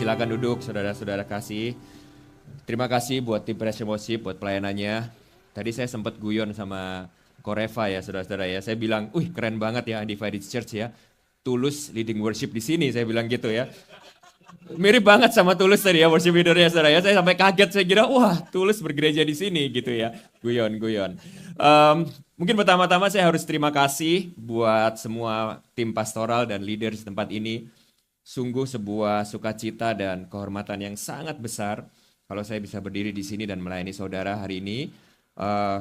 silakan duduk saudara-saudara kasih. Terima kasih buat tim Pressure Worship buat pelayanannya. Tadi saya sempat guyon sama Koreva ya saudara-saudara ya. Saya bilang, keren banget ya Undivided Church ya. Tulus leading worship di sini, saya bilang gitu ya. Mirip banget sama Tulus tadi ya worship leadernya saudara ya. Saya sampai kaget, saya kira wah Tulus bergereja di sini gitu ya. Guyon. Mungkin pertama-tama saya harus terima kasih buat semua tim pastoral dan leader di tempat ini. Sungguh sebuah sukacita dan kehormatan yang sangat besar kalau saya bisa berdiri di sini dan melayani saudara hari ini.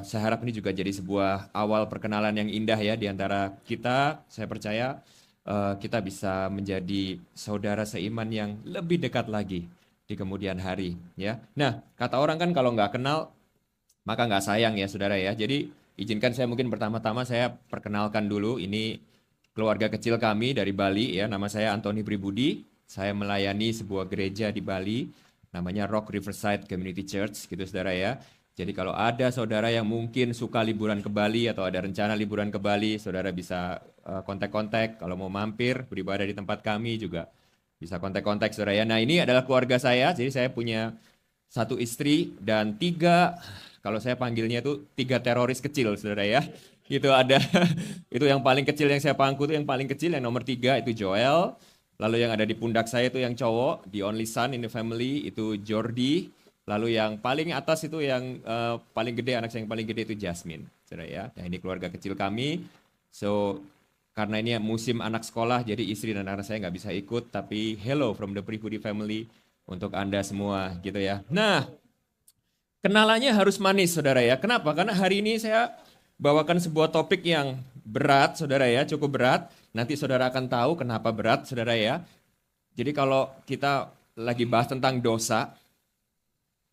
Saya harap ini juga jadi sebuah awal perkenalan yang indah ya di antara kita. Saya percaya kita bisa menjadi saudara seiman yang lebih dekat lagi di kemudian hari. Ya. Nah, kata orang kan kalau nggak kenal maka nggak sayang ya saudara ya. Jadi izinkan saya mungkin pertama-tama saya perkenalkan dulu. Ini keluarga kecil kami dari Bali ya, nama saya Antoni Pribudi. Saya melayani sebuah gereja di Bali, namanya Rock Riverside Community Church gitu saudara ya. Jadi kalau ada saudara yang mungkin suka liburan ke Bali atau ada rencana liburan ke Bali, saudara bisa kontak-kontak. Kalau mau mampir beribadah di tempat kami juga bisa kontak-kontak saudara ya. Nah ini adalah keluarga saya, jadi saya punya satu istri dan kalau saya panggilnya itu 3 teroris kecil saudara ya. Itu ada, itu yang paling kecil yang saya pangku itu yang paling kecil, yang nomor 3 itu Joel. Lalu yang ada di pundak saya itu yang cowok, the only son in the family itu Jordi. Lalu yang paling atas itu yang paling gede, anak saya yang paling gede itu Jasmine. Saudara ya, nah ini keluarga kecil kami. So, karena ini musim anak sekolah, jadi istri dan anak saya nggak bisa ikut. Tapi hello from the Pribudi family untuk Anda semua gitu ya. Nah, kenalannya harus manis saudara ya. Kenapa? Karena hari ini saya bawakan sebuah topik yang berat, saudara ya, cukup berat. Nanti saudara akan tahu kenapa berat, saudara ya. Jadi kalau kita lagi bahas tentang dosa,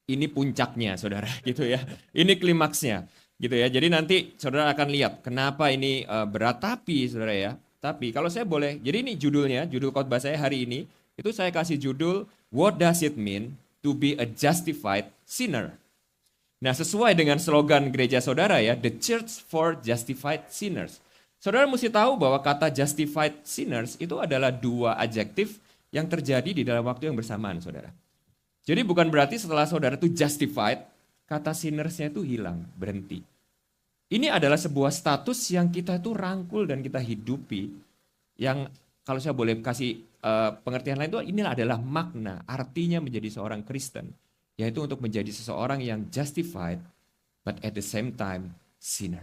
ini puncaknya, saudara, gitu ya. Ini klimaksnya, gitu ya. Jadi nanti saudara akan lihat kenapa ini berat. Tapi, saudara ya, tapi kalau saya boleh, jadi ini judulnya, judul khotbah saya hari ini, itu saya kasih judul, What Does It Mean to Be a Justified Sinner? Nah, sesuai dengan slogan gereja saudara ya, The Church for Justified Sinners. Saudara mesti tahu bahwa kata justified sinners itu adalah 2 adjektif yang terjadi di dalam waktu yang bersamaan, saudara. Jadi bukan berarti setelah saudara itu justified, kata sinnersnya itu hilang, berhenti. Ini adalah sebuah status yang kita itu rangkul dan kita hidupi, yang kalau saya boleh kasih pengertian lain itu inilah adalah makna, artinya menjadi seorang Kristen. Yaitu untuk menjadi seseorang yang justified, but at the same time sinner.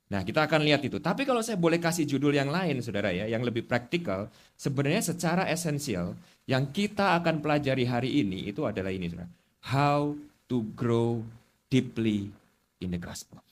Nah kita akan lihat itu. Tapi kalau saya boleh kasih judul yang lain saudara ya, yang lebih praktikal, sebenarnya secara esensial, yang kita akan pelajari hari ini itu adalah ini saudara. How to grow deeply in the gospel.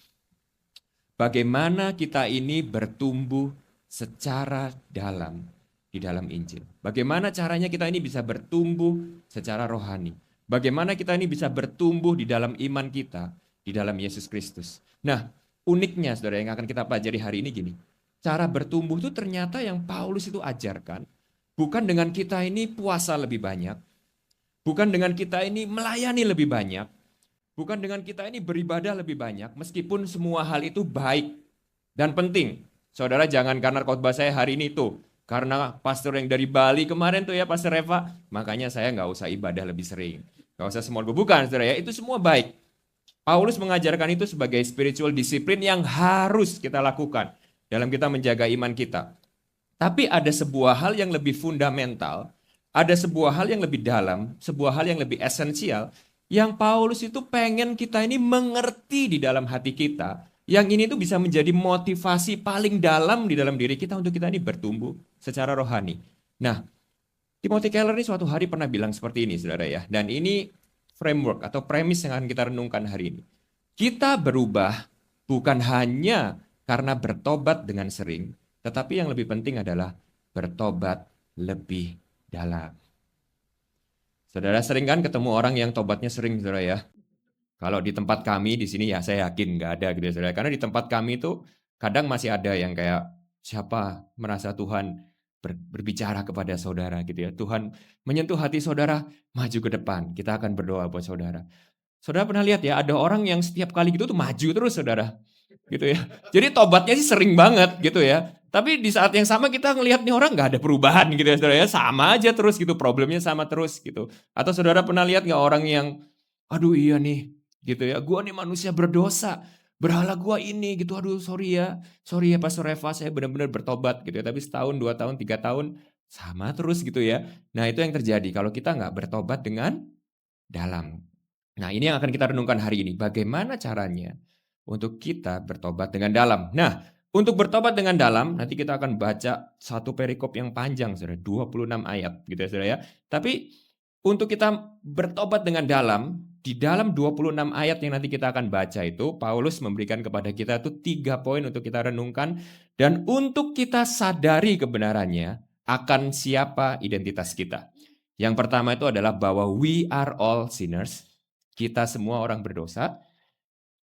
Bagaimana kita ini bertumbuh secara dalam di dalam Injil. Bagaimana caranya kita ini bisa bertumbuh secara rohani. Bagaimana kita ini bisa bertumbuh di dalam iman kita, di dalam Yesus Kristus. Nah, uniknya saudara yang akan kita pelajari hari ini gini. Cara bertumbuh itu ternyata yang Paulus itu ajarkan, bukan dengan kita ini puasa lebih banyak, bukan dengan kita ini melayani lebih banyak, bukan dengan kita ini beribadah lebih banyak, meskipun semua hal itu baik dan penting. Saudara jangan karena khotbah saya hari ini tuh, karena pastor yang dari Bali kemarin tuh ya, Pastor Reva, makanya saya nggak usah ibadah lebih sering. Nggak usah semua bukan, saudara ya, itu semua baik. Paulus mengajarkan itu sebagai spiritual disiplin yang harus kita lakukan dalam kita menjaga iman kita. Tapi ada sebuah hal yang lebih fundamental, ada sebuah hal yang lebih dalam, sebuah hal yang lebih esensial, yang Paulus itu pengen kita ini mengerti di dalam hati kita, yang ini tuh bisa menjadi motivasi paling dalam di dalam diri kita untuk kita ini bertumbuh secara rohani. Nah, Timothy Keller ini suatu hari pernah bilang seperti ini, saudara ya. Dan ini framework atau premis yang akan kita renungkan hari ini. Kita berubah bukan hanya karena bertobat dengan sering, tetapi yang lebih penting adalah bertobat lebih dalam. Saudara sering kan ketemu orang yang tobatnya sering, saudara ya. Kalau di tempat kami di sini ya saya yakin nggak ada gitu ya, saudara. Karena di tempat kami itu kadang masih ada yang kayak siapa merasa Tuhan berbicara kepada saudara gitu ya. Tuhan menyentuh hati saudara, maju ke depan. Kita akan berdoa buat saudara. Saudara pernah lihat ya, ada orang yang setiap kali gitu tuh maju terus saudara. Gitu ya. Jadi tobatnya sih sering banget gitu ya. Tapi di saat yang sama kita ngelihat nih orang nggak ada perubahan gitu ya saudara ya. Sama aja terus gitu, problemnya sama terus gitu. Atau saudara pernah lihat nggak orang yang, aduh iya nih gitu ya, gua nih manusia berdosa, berhala gua ini gitu, aduh sorry ya Pastor Eva, saya benar-benar bertobat gitu ya. Tapi setahun, 2 tahun, 3 tahun, sama terus gitu ya. Nah itu yang terjadi kalau kita nggak bertobat dengan dalam. Nah ini yang akan kita renungkan hari ini, bagaimana caranya untuk kita bertobat dengan dalam. Nah, untuk bertobat dengan dalam, nanti kita akan baca satu perikop yang panjang, saudara, 26 ayat, gitu ya, saudara ya. Tapi untuk kita bertobat dengan dalam, di dalam 26 ayat yang nanti kita akan baca itu, Paulus memberikan kepada kita itu 3 poin untuk kita renungkan, dan untuk kita sadari kebenarannya akan siapa identitas kita. Yang pertama itu adalah bahwa we are all sinners, kita semua orang berdosa.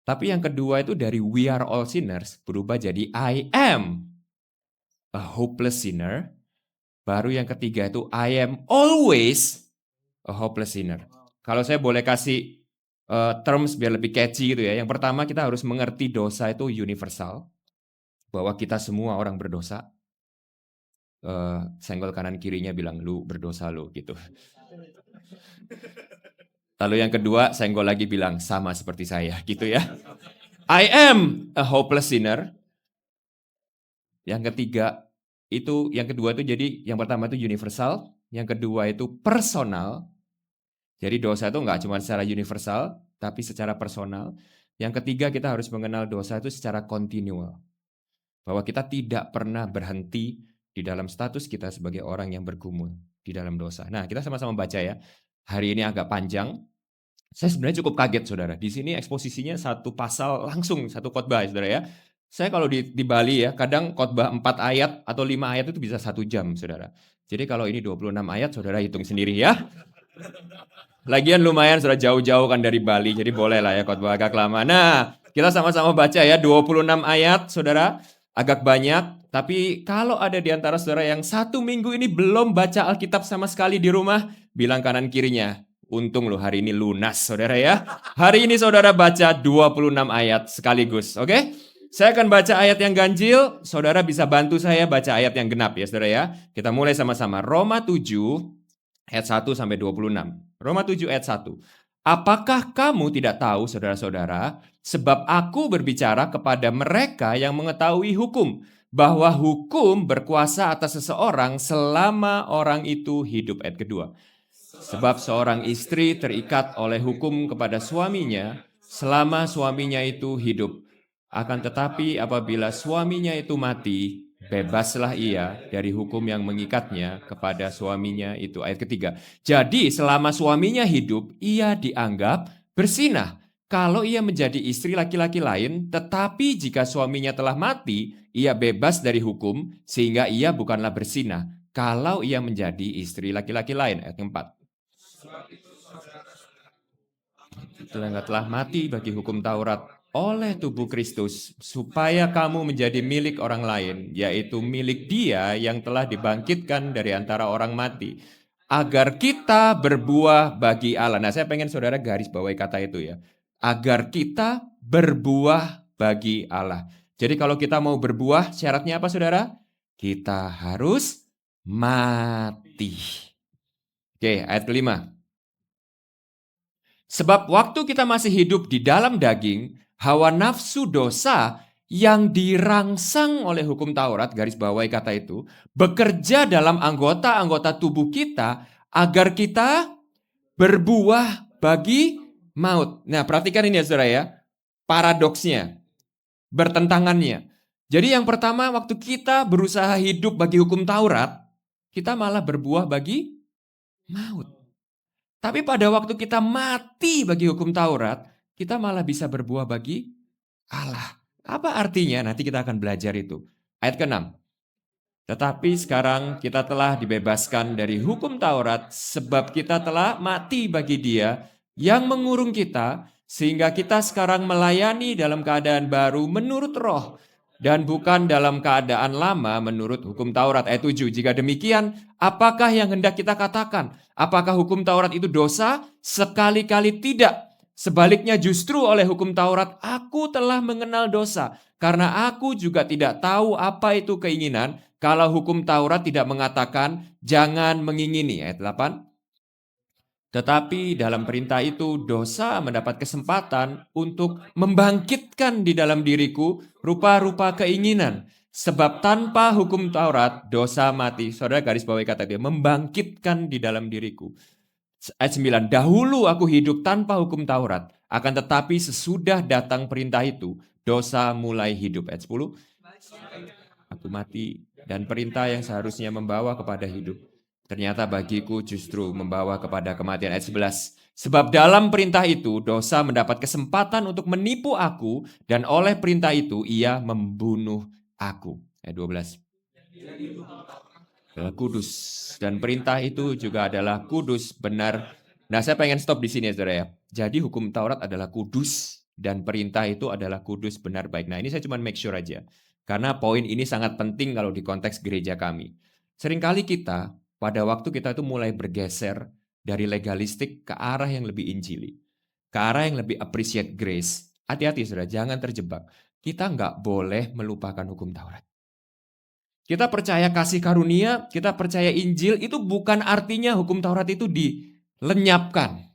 Tapi yang kedua itu dari we are all sinners berubah jadi I am a hopeless sinner. Baru yang ketiga itu I am always a hopeless sinner. Kalau saya boleh kasih terms biar lebih catchy gitu ya. Yang pertama kita harus mengerti dosa itu universal. Bahwa kita semua orang berdosa. Senggol kanan kirinya bilang lu berdosa lu gitu. Lalu yang kedua senggol lagi bilang sama seperti saya gitu ya. I am a hopeless sinner. Yang ketiga itu, yang kedua itu jadi yang pertama itu universal, yang kedua itu personal. Jadi dosa itu enggak cuma secara universal, tapi secara personal. Yang ketiga kita harus mengenal dosa itu secara continual. Bahwa kita tidak pernah berhenti di dalam status kita sebagai orang yang bergumul di dalam dosa. Nah, kita sama-sama baca ya. Hari ini agak panjang. Saya sebenarnya cukup kaget saudara. Di sini eksposisinya satu pasal langsung, satu khotbah saudara ya. Saya kalau di Bali ya, kadang khotbah 4 ayat atau 5 ayat itu bisa 1 jam saudara. Jadi kalau ini 26 ayat saudara hitung sendiri ya. Lagian lumayan saudara jauh-jauh kan dari Bali, jadi boleh lah ya khotbah agak lama. Nah, kita sama-sama baca ya 26 ayat saudara, agak banyak. Tapi kalau ada di antara saudara yang 1 minggu ini belum baca Alkitab sama sekali di rumah, bilang kanan kirinya, untung loh hari ini lunas saudara ya. Hari ini saudara baca 26 ayat sekaligus, oke? Saya akan baca ayat yang ganjil, saudara bisa bantu saya baca ayat yang genap ya saudara ya. Kita mulai sama-sama. Roma 7 ayat 1 sampai 26. Roma 7 ayat 1. Apakah kamu tidak tahu saudara-saudara, sebab aku berbicara kepada mereka yang mengetahui hukum, bahwa hukum berkuasa atas seseorang selama orang itu hidup. Ayat kedua. Sebab seorang istri terikat oleh hukum kepada suaminya selama suaminya itu hidup. Akan tetapi apabila suaminya itu mati, bebaslah ia dari hukum yang mengikatnya kepada suaminya itu. Ayat ketiga. Jadi selama suaminya hidup, ia dianggap bersinah. Kalau ia menjadi istri laki-laki lain, tetapi jika suaminya telah mati, ia bebas dari hukum, sehingga ia bukanlah bersinah. Kalau ia menjadi istri laki-laki lain. Ayat keempat. Telah mati bagi hukum Taurat oleh tubuh Kristus, supaya kamu menjadi milik orang lain, yaitu milik Dia yang telah dibangkitkan dari antara orang mati, agar kita berbuah bagi Allah. Nah, saya pengen saudara garis bawahi kata itu ya. Agar kita berbuah bagi Allah. Jadi kalau kita mau berbuah, syaratnya apa saudara? Kita harus mati. Oke, ayat kelima. Sebab waktu kita masih hidup di dalam daging, hawa nafsu dosa yang dirangsang oleh hukum Taurat, garis bawahi kata itu, bekerja dalam anggota-anggota tubuh kita agar kita berbuah bagi maut. Nah, perhatikan ini ya saudara ya, paradoksnya, bertentangannya. Jadi yang pertama, waktu kita berusaha hidup bagi hukum Taurat, kita malah berbuah bagi maut. Tapi pada waktu kita mati bagi hukum Taurat, kita malah bisa berbuah bagi Allah. Apa artinya? Nanti kita akan belajar itu. Ayat ke-6. Tetapi sekarang kita telah dibebaskan dari hukum Taurat sebab kita telah mati bagi Dia yang mengurung kita, sehingga kita sekarang melayani dalam keadaan baru menurut roh, dan bukan dalam keadaan lama menurut hukum Taurat. Ayat 7. Jika demikian, apakah yang hendak kita katakan? Apakah hukum Taurat itu dosa? Sekali-kali tidak. Sebaliknya justru oleh hukum Taurat aku telah mengenal dosa. Karena aku juga tidak tahu apa itu keinginan kalau hukum Taurat tidak mengatakan jangan mengingini. Ayat 8. Tetapi dalam perintah itu dosa mendapat kesempatan untuk membangkitkan di dalam diriku rupa-rupa keinginan. Sebab tanpa hukum Taurat dosa mati. Saudara garis bawahi kata dia, membangkitkan di dalam diriku. Ayat 9, dahulu aku hidup tanpa hukum Taurat. Akan tetapi sesudah datang perintah itu, dosa mulai hidup. Ayat 10, aku mati dan perintah yang seharusnya membawa kepada hidup ternyata bagiku justru membawa kepada kematian. Ayat 11. Sebab dalam perintah itu dosa mendapat kesempatan untuk menipu aku dan oleh perintah itu ia membunuh aku. Ayat 12. Adalah kudus dan perintah itu juga adalah kudus, benar. Nah, saya pengen stop di sini ya, saudara ya. Jadi hukum Taurat adalah kudus dan perintah itu adalah kudus, benar, baik. Nah, ini saya cuma make sure aja. Karena poin ini sangat penting kalau di konteks gereja kami. Seringkali kita pada waktu kita itu mulai bergeser dari legalistik ke arah yang lebih injili, ke arah yang lebih appreciate grace. Hati-hati saudara, jangan terjebak. Kita nggak boleh melupakan hukum Taurat. Kita percaya kasih karunia, kita percaya Injil, itu bukan artinya hukum Taurat itu dilenyapkan.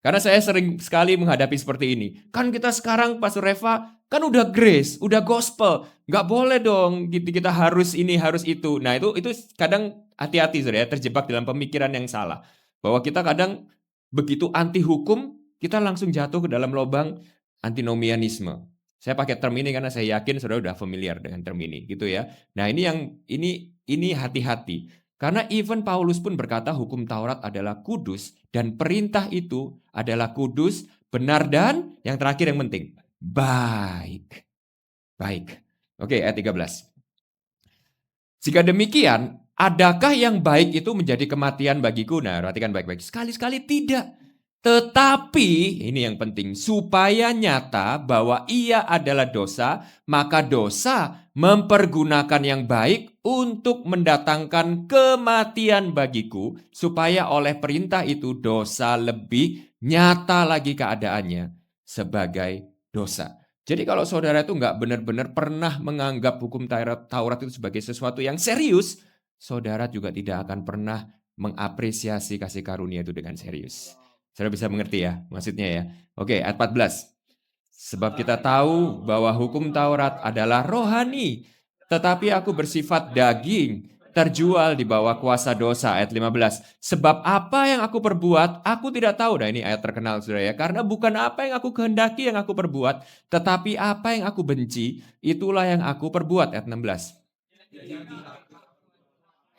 Karena saya sering sekali menghadapi seperti ini. Kan kita sekarang, Pastor Reva, kan udah grace, udah gospel. Nggak boleh dong, kita harus ini, harus itu. Nah itu kadang hati-hati saudara ya, terjebak dalam pemikiran yang salah. Bahwa kita kadang begitu anti hukum, kita langsung jatuh ke dalam lubang antinomianisme. Saya pakai term ini karena saya yakin saudara udah familiar dengan term ini, gitu ya. Nah ini hati-hati. Karena even Paulus pun berkata hukum Taurat adalah kudus dan perintah itu adalah kudus, benar dan yang terakhir yang penting, baik. Baik. Oke, ayat 13. Jika demikian, adakah yang baik itu menjadi kematian bagiku? Nah, perhatikan baik-baik. Sekali-sekali tidak. Tetapi, ini yang penting, supaya nyata bahwa ia adalah dosa, maka dosa mempergunakan yang baik untuk mendatangkan kematian bagiku, supaya oleh perintah itu dosa lebih nyata lagi keadaannya sebagai dosa. Jadi kalau saudara itu nggak benar-benar pernah menganggap hukum Taurat itu sebagai sesuatu yang serius, saudara juga tidak akan pernah mengapresiasi kasih karunia itu dengan serius. Saudara bisa mengerti ya maksudnya ya. Oke, ayat 14. Sebab kita tahu bahwa hukum Taurat adalah rohani, tetapi aku bersifat daging, terjual di bawah kuasa dosa. Ayat 15. Sebab apa yang aku perbuat, aku tidak tahu. Nah ini ayat terkenal saudara ya. Karena bukan apa yang aku kehendaki yang aku perbuat, tetapi apa yang aku benci, itulah yang aku perbuat. Ayat 16.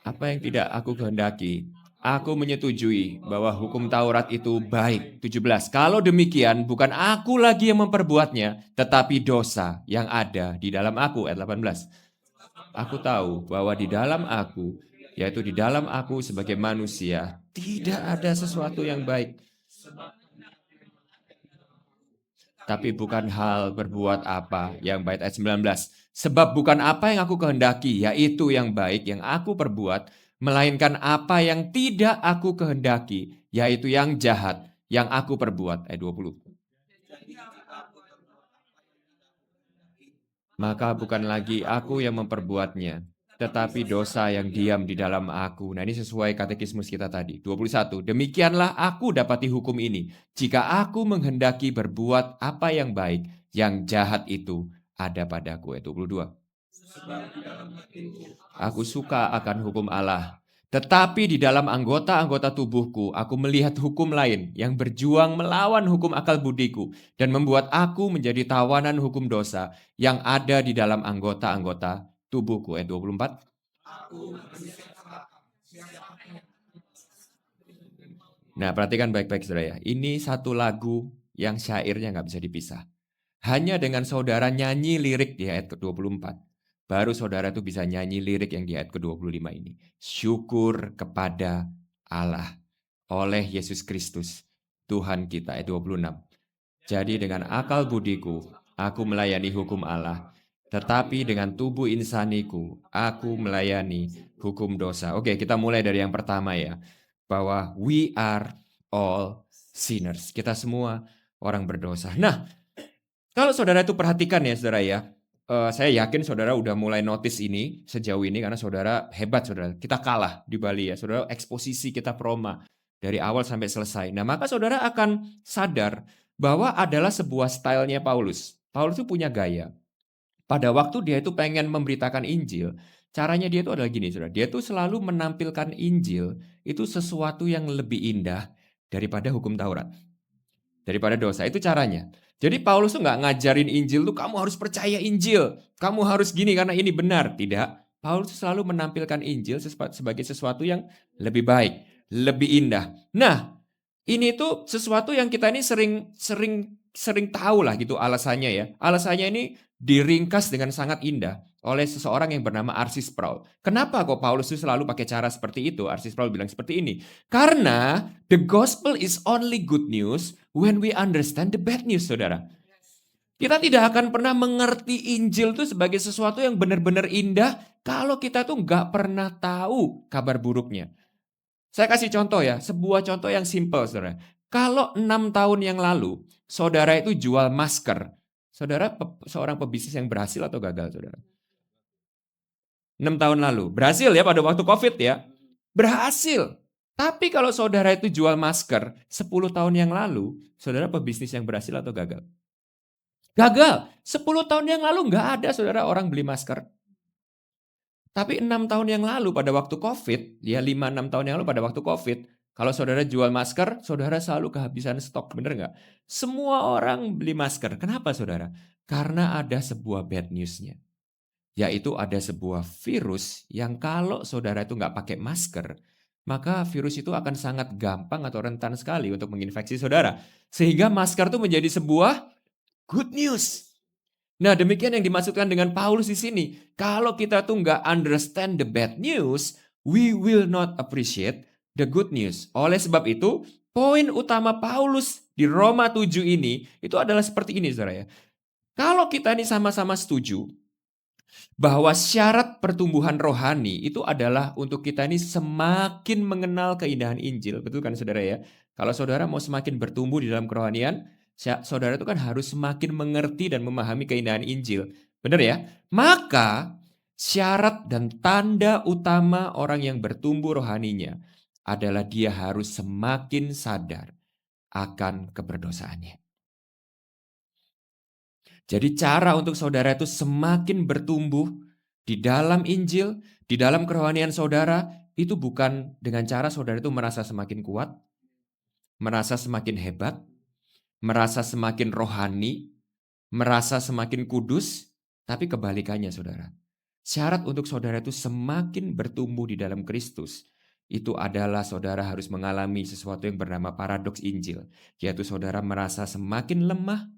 Apa yang tidak aku kehendaki, aku menyetujui bahwa hukum Taurat itu baik. 17. Kalau demikian, bukan aku lagi yang memperbuatnya, tetapi dosa yang ada di dalam aku. Ayat 18. Aku tahu bahwa di dalam aku, yaitu di dalam aku sebagai manusia, tidak ada sesuatu yang baik. Tapi bukan hal berbuat apa yang baik. Ayat 19. Sebab bukan apa yang aku kehendaki, yaitu yang baik yang aku perbuat, melainkan apa yang tidak aku kehendaki, yaitu yang jahat yang aku perbuat. Ayat 20. Maka bukan lagi aku yang memperbuatnya, tetapi dosa yang diam di dalam aku. Nah ini sesuai katekismus kita tadi. 21. Demikianlah aku dapati hukum ini. Jika aku menghendaki berbuat apa yang baik, yang jahat itu ada padaku. Ayat 22. Aku suka akan hukum Allah. Tetapi di dalam anggota-anggota tubuhku, aku melihat hukum lain yang berjuang melawan hukum akal budiku dan membuat aku menjadi tawanan hukum dosa yang ada di dalam anggota-anggota tubuhku. Ayat 24. Nah, perhatikan baik-baik saudara ya. Ini satu lagu yang syairnya nggak bisa dipisah. Hanya dengan saudara nyanyi lirik di ayat ke-24. Baru saudara itu bisa nyanyi lirik yang di ayat ke-25 ini. Syukur kepada Allah oleh Yesus Kristus, Tuhan kita. Ayat 26. Jadi dengan akal budiku, aku melayani hukum Allah. Tetapi dengan tubuh insaniku, aku melayani hukum dosa. Oke, kita mulai dari yang pertama ya. Bahwa we are all sinners. Kita semua orang berdosa. Nah, kalau saudara itu perhatikan ya saudara ya, saya yakin saudara udah mulai notice ini sejauh ini karena saudara hebat saudara. Kita kalah di Bali ya, saudara eksposisi kita proma dari awal sampai selesai. Nah maka saudara akan sadar bahwa adalah sebuah stylenya Paulus. Paulus itu punya gaya. Pada waktu dia itu pengen memberitakan Injil, caranya dia itu adalah gini saudara. Dia itu selalu menampilkan Injil itu sesuatu yang lebih indah daripada hukum Taurat. Daripada dosa, itu caranya. Jadi Paulus tuh nggak ngajarin Injil tuh kamu harus percaya Injil, kamu harus gini karena ini benar. Tidak, Paulus tuh selalu menampilkan Injil sebagai sesuatu yang lebih baik, lebih indah. Nah, ini tuh sesuatu yang kita ini sering sering sering tahu lah gitu alasannya ya. Alasannya ini diringkas dengan sangat indah oleh seseorang yang bernama Arsis Sproul. Kenapa kok Paulus tuh selalu pakai cara seperti itu? Arsis Sproul bilang seperti ini. Karena the gospel is only good news when we understand the bad news, saudara. Kita tidak akan pernah mengerti Injil itu sebagai sesuatu yang benar-benar indah kalau kita tuh nggak pernah tahu kabar buruknya. Saya kasih contoh ya, sebuah contoh yang simple, saudara. Kalau 6 tahun yang lalu, saudara itu jual masker, saudara seorang pebisnis yang berhasil atau gagal, saudara? 6 tahun lalu, berhasil ya pada waktu COVID ya, berhasil. Tapi kalau saudara itu jual masker 10 tahun yang lalu, saudara pebisnis yang berhasil atau gagal? Gagal. 10 tahun yang lalu nggak ada saudara orang beli masker. Tapi 6 tahun yang lalu pada waktu COVID, ya 5-6 tahun yang lalu pada waktu COVID, kalau saudara jual masker, saudara selalu kehabisan stok, bener nggak? Semua orang beli masker. Kenapa saudara? Karena ada sebuah bad news-nya. Yaitu ada sebuah virus yang kalau saudara itu nggak pakai masker, maka virus itu akan sangat gampang atau rentan sekali untuk menginfeksi saudara. Sehingga masker itu menjadi sebuah good news. Nah, demikian yang dimaksudkan dengan Paulus di sini. Kalau kita tuh nggak understand the bad news, we will not appreciate the good news. Oleh sebab itu, poin utama Paulus di Roma 7 ini, itu adalah seperti ini, saudara ya. Kalau kita ini sama-sama setuju bahwa syarat pertumbuhan rohani itu adalah untuk kita ini semakin mengenal keindahan Injil. Betul kan saudara ya? Kalau saudara mau semakin bertumbuh di dalam kerohanian, saudara itu kan harus semakin mengerti dan memahami keindahan Injil. Benar ya? Maka syarat dan tanda utama orang yang bertumbuh rohaninya adalah dia harus semakin sadar akan keberdosaannya. Jadi cara untuk saudara itu semakin bertumbuh di dalam Injil, di dalam kerohanian saudara, itu bukan dengan cara saudara itu merasa semakin kuat, merasa semakin hebat, merasa semakin rohani, merasa semakin kudus, tapi kebalikannya saudara. Syarat untuk saudara itu semakin bertumbuh di dalam Kristus, itu adalah saudara harus mengalami sesuatu yang bernama paradoks Injil, yaitu saudara merasa semakin lemah,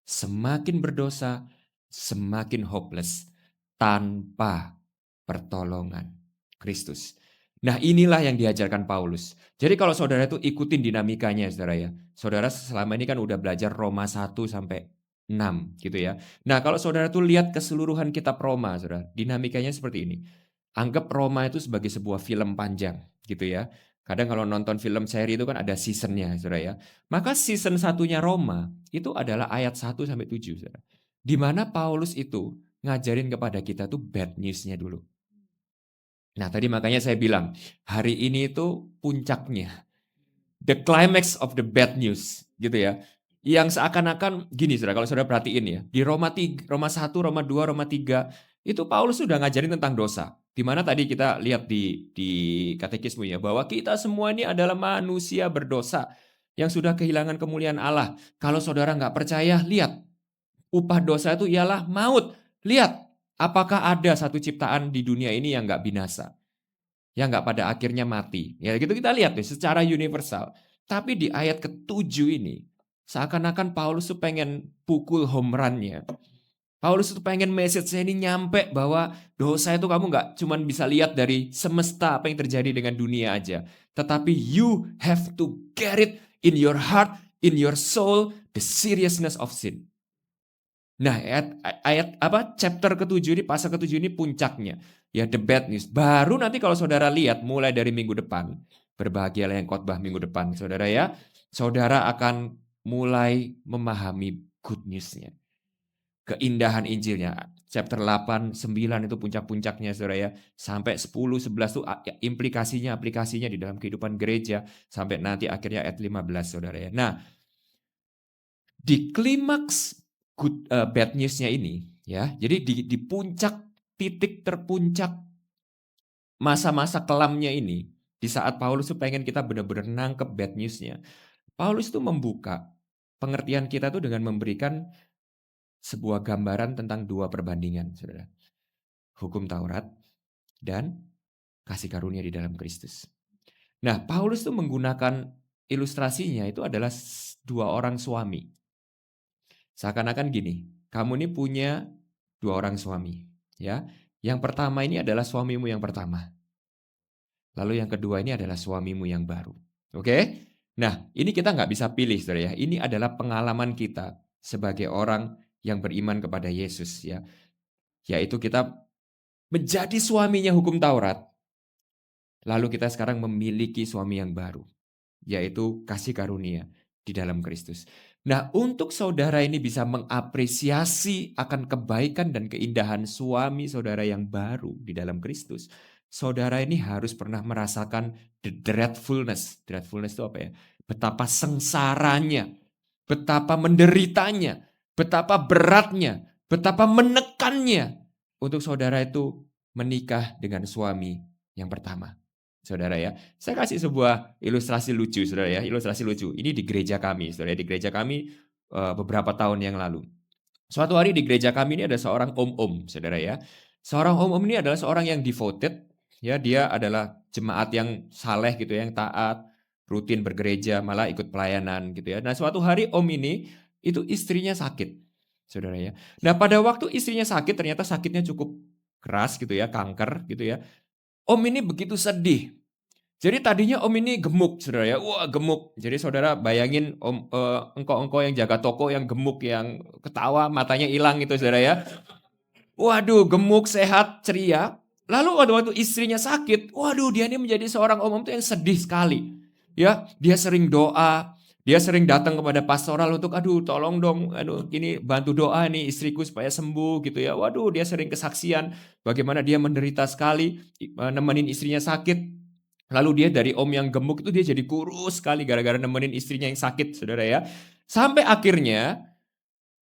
semakin berdosa, semakin hopeless tanpa pertolongan Kristus. Nah, inilah yang diajarkan Paulus. Jadi kalau saudara itu ikutin dinamikanya saudara ya. Saudara selama ini kan udah belajar Roma 1 sampai 6 gitu ya. Nah, kalau saudara tuh lihat keseluruhan kitab Roma, saudara, dinamikanya seperti ini. Anggap Roma itu sebagai sebuah film panjang gitu ya. Kadang kalau nonton film seri itu kan ada seasonnya, saudara ya. Maka season satunya Roma itu adalah ayat 1 sampai 7, saudara. Di mana Paulus itu ngajarin kepada kita tuh bad news-nya dulu. Nah, tadi makanya saya bilang, hari ini itu puncaknya. The climax of the bad news, gitu ya. Yang seakan-akan gini, saudara, kalau saudara perhatiin ya, di Roma 3, Roma 1, Roma 2, Roma 3, itu Paulus sudah ngajarin tentang dosa. Di mana tadi kita lihat di katekisme ya, bahwa kita semua ini adalah manusia berdosa yang sudah kehilangan kemuliaan Allah. Kalau saudara nggak percaya, lihat. Upah dosa itu ialah maut. Lihat, apakah ada satu ciptaan di dunia ini yang nggak binasa? Yang nggak pada akhirnya mati. Ya gitu kita lihat nih secara universal. Tapi di ayat ke-7 ini, seakan-akan Paulus tuh pengen pukul home run-nya. Paulus tuh pengen message-nya ini nyampe bahwa dosa itu kamu nggak cuma bisa lihat dari semesta apa yang terjadi dengan dunia aja. Tetapi you have to get it in your heart, in your soul, the seriousness of sin. Nah, ayat apa chapter ke-7 ini, pasal ke-7 ini puncaknya. Ya, the bad news. Baru nanti kalau saudara lihat mulai dari minggu depan, berbahagialah yang khotbah minggu depan, saudara ya. Saudara akan mulai memahami good news-nya. Keindahan Injilnya. Chapter 8, 9 itu puncak-puncaknya saudara ya. Sampai 10, 11 itu aplikasinya di dalam kehidupan gereja. Sampai nanti akhirnya ayat 15 saudara ya. Nah, di klimaks bad news-nya ini ya. Jadi di puncak, titik terpuncak masa-masa kelamnya ini, di saat Paulus tuh pengen kita benar-benar nangkep bad news-nya. Paulus itu membuka pengertian kita tuh dengan memberikan sebuah gambaran tentang dua perbandingan, saudara. Hukum Taurat dan kasih karunia di dalam Kristus. Nah, Paulus tuh menggunakan ilustrasinya itu adalah dua orang suami. Seakan-akan gini, kamu ini punya dua orang suami, ya. Yang pertama ini adalah suamimu yang pertama. Lalu yang kedua ini adalah suamimu yang baru. Oke? Nah, ini kita nggak bisa pilih, saudara ya. Ini adalah pengalaman kita sebagai orang yang beriman kepada Yesus, ya. Yaitu kita menjadi suaminya hukum Taurat. Lalu kita sekarang memiliki suami yang baru, yaitu kasih karunia di dalam Kristus. Nah, untuk saudara ini bisa mengapresiasi akan kebaikan dan keindahan suami saudara yang baru di dalam Kristus, saudara ini harus pernah merasakan the dreadfulness. Dreadfulness itu apa ya? Betapa sengsaranya, betapa menderitanya, betapa beratnya, betapa menekannya untuk saudara itu menikah dengan suami yang pertama. Saudara ya, saya kasih sebuah ilustrasi lucu, saudara ya, ilustrasi lucu. Ini di gereja kami, saudara. Di gereja kami beberapa tahun yang lalu. Suatu hari di gereja kami ini ada seorang om-om, saudara ya. Seorang om-om ini adalah seorang yang devoted, ya. Dia adalah jemaat yang saleh gitu, yang taat, rutin bergereja, malah ikut pelayanan gitu ya. Nah, suatu hari om ini itu istrinya sakit, saudara ya. Nah, pada waktu istrinya sakit, ternyata sakitnya cukup keras gitu ya, kanker gitu ya. Om ini begitu sedih. Jadi tadinya om ini gemuk, saudara ya. Wah, gemuk. Jadi saudara bayangin om engkau yang jaga toko yang gemuk, yang ketawa matanya hilang gitu, saudara ya. Waduh, gemuk, sehat, ceria. Lalu waktu istrinya sakit, waduh, dia ini menjadi seorang om tuh yang sedih sekali. Ya, dia sering doa, dia sering datang kepada pastoral untuk aduh tolong dong, aduh ini bantu doa nih istriku supaya sembuh gitu ya. Waduh, dia sering kesaksian bagaimana dia menderita sekali nemenin istrinya sakit. Lalu dia dari om yang gemuk itu dia jadi kurus sekali gara-gara nemenin istrinya yang sakit, saudara ya. Sampai akhirnya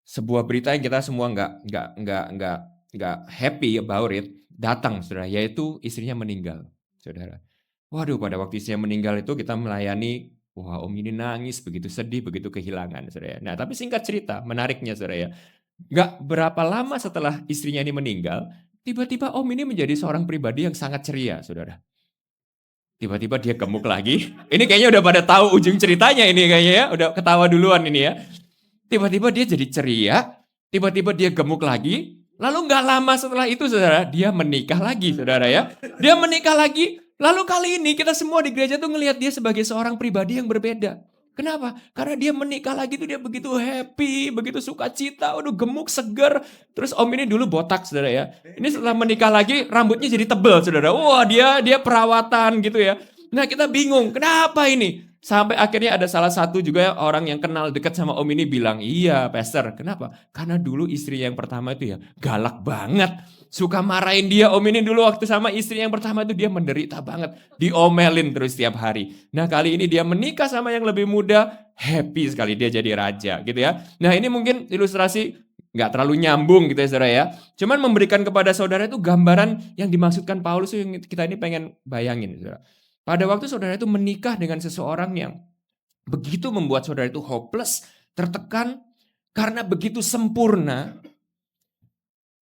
sebuah berita yang kita semua nggak happy about it datang, saudara, yaitu istrinya meninggal, saudara. Waduh, pada waktu istrinya meninggal itu kita melayani, wah om ini nangis, begitu sedih, begitu kehilangan, saudara. Nah, tapi singkat cerita, menariknya, saudara ya, nggak berapa lama setelah istrinya ini meninggal, tiba-tiba om ini menjadi seorang pribadi yang sangat ceria, saudara. Tiba-tiba dia gemuk lagi. Ini kayaknya udah pada tahu ujung ceritanya ini kayaknya ya. Udah ketawa duluan ini ya. Tiba-tiba dia jadi ceria. Tiba-tiba dia gemuk lagi. Lalu nggak lama setelah itu saudara, dia menikah lagi saudara ya. Dia menikah lagi. Lalu kali ini kita semua di gereja tuh ngelihat dia sebagai seorang pribadi yang berbeda. Kenapa? Karena dia menikah lagi tuh dia begitu happy, begitu sukacita, udah gemuk, seger. Terus om ini dulu botak saudara ya. Ini setelah menikah lagi rambutnya jadi tebel saudara. Wah dia perawatan gitu ya. Nah kita bingung, kenapa ini? Sampai akhirnya ada salah satu juga orang yang kenal dekat sama om ini bilang, iya pastor, kenapa? Karena dulu istri yang pertama itu ya galak banget. Suka marahin dia om ini dulu waktu sama istri yang pertama itu dia menderita banget. Diomelin terus setiap hari. Nah kali ini dia menikah sama yang lebih muda, happy sekali dia jadi raja gitu ya. Nah ini mungkin ilustrasi nggak terlalu nyambung gitu ya saudara ya. Cuman memberikan kepada saudara itu gambaran yang dimaksudkan Paulus yang kita ini pengen bayangin saudara. Pada waktu saudara itu menikah dengan seseorang yang begitu membuat saudara itu hopeless, tertekan, karena begitu sempurna,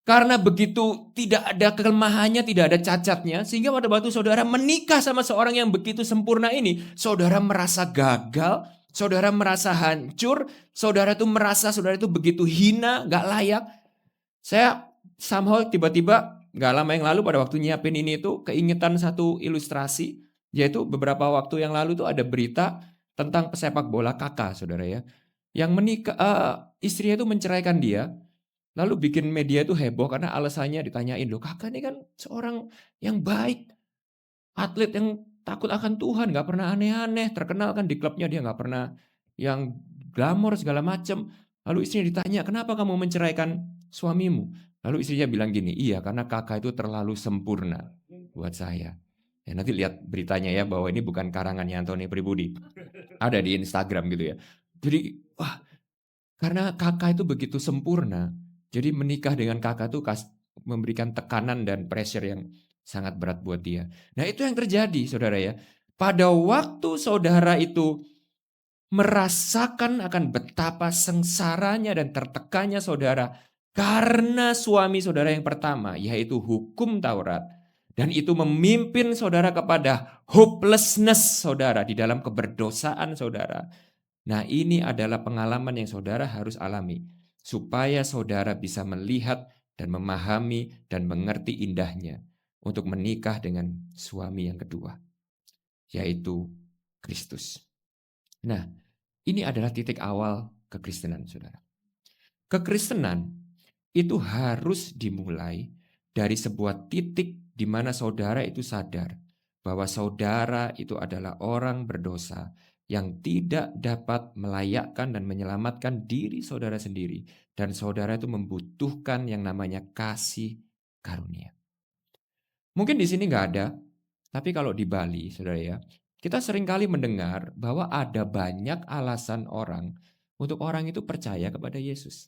karena begitu tidak ada kelemahannya, tidak ada cacatnya, sehingga pada waktu saudara menikah sama seorang yang begitu sempurna ini, saudara merasa gagal, saudara merasa hancur, saudara itu merasa saudara itu begitu hina, gak layak. Saya somehow tiba-tiba gak lama yang lalu pada waktu nyiapin ini itu keingetan satu ilustrasi, yaitu beberapa waktu yang lalu tuh ada berita tentang pesepak bola kakak, saudara ya, yang menikah, istrinya itu menceraikan dia. Lalu bikin media itu heboh karena alasannya ditanyain, loh kakak ini kan seorang yang baik, atlet yang takut akan Tuhan, gak pernah aneh-aneh, terkenal kan di klubnya dia gak pernah yang glamor segala macam. Lalu istrinya ditanya, kenapa kamu menceraikan suamimu? Lalu istrinya bilang gini, iya karena kakak itu terlalu sempurna buat saya. Ya, nanti lihat beritanya ya bahwa ini bukan karangannya Anthony Pribudi. Ada di Instagram gitu ya. Jadi, wah, karena kakak itu begitu sempurna, jadi menikah dengan kakak itu memberikan tekanan dan pressure yang sangat berat buat dia. Nah, itu yang terjadi, saudara ya. Pada waktu saudara itu merasakan akan betapa sengsaranya dan tertekannya saudara karena suami saudara yang pertama, yaitu hukum Taurat. Dan itu memimpin saudara kepada hopelessness saudara di dalam keberdosaan saudara. Nah, ini adalah pengalaman yang saudara harus alami supaya saudara bisa melihat dan memahami dan mengerti indahnya untuk menikah dengan suami yang kedua, yaitu Kristus. Nah, ini adalah titik awal kekristenan, saudara. Kekristenan itu harus dimulai dari sebuah titik di mana saudara itu sadar bahwa saudara itu adalah orang berdosa yang tidak dapat melayakkan dan menyelamatkan diri saudara sendiri. Dan saudara itu membutuhkan yang namanya kasih karunia. Mungkin di sini nggak ada, tapi kalau di Bali, saudara ya, kita seringkali mendengar bahwa ada banyak alasan orang untuk orang itu percaya kepada Yesus.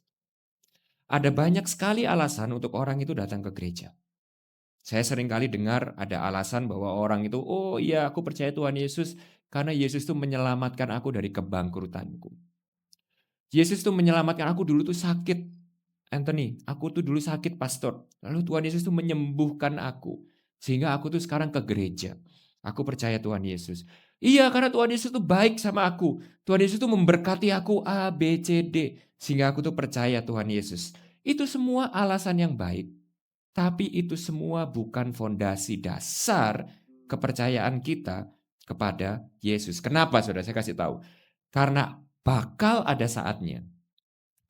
Ada banyak sekali alasan untuk orang itu datang ke gereja. Saya seringkali dengar ada alasan bahwa orang itu, oh iya aku percaya Tuhan Yesus karena Yesus itu menyelamatkan aku dari kebangkrutanku. Yesus itu menyelamatkan aku dulu tuh sakit. Anthony, aku tuh dulu sakit pastor. Lalu Tuhan Yesus tuh menyembuhkan aku. Sehingga aku tuh sekarang ke gereja. Aku percaya Tuhan Yesus. Iya karena Tuhan Yesus tuh baik sama aku. Tuhan Yesus tuh memberkati aku A, B, C, D. Sehingga aku tuh percaya Tuhan Yesus. Itu semua alasan yang baik. Tapi itu semua bukan fondasi dasar kepercayaan kita kepada Yesus. Kenapa saudara? Saya kasih tahu. Karena bakal ada saatnya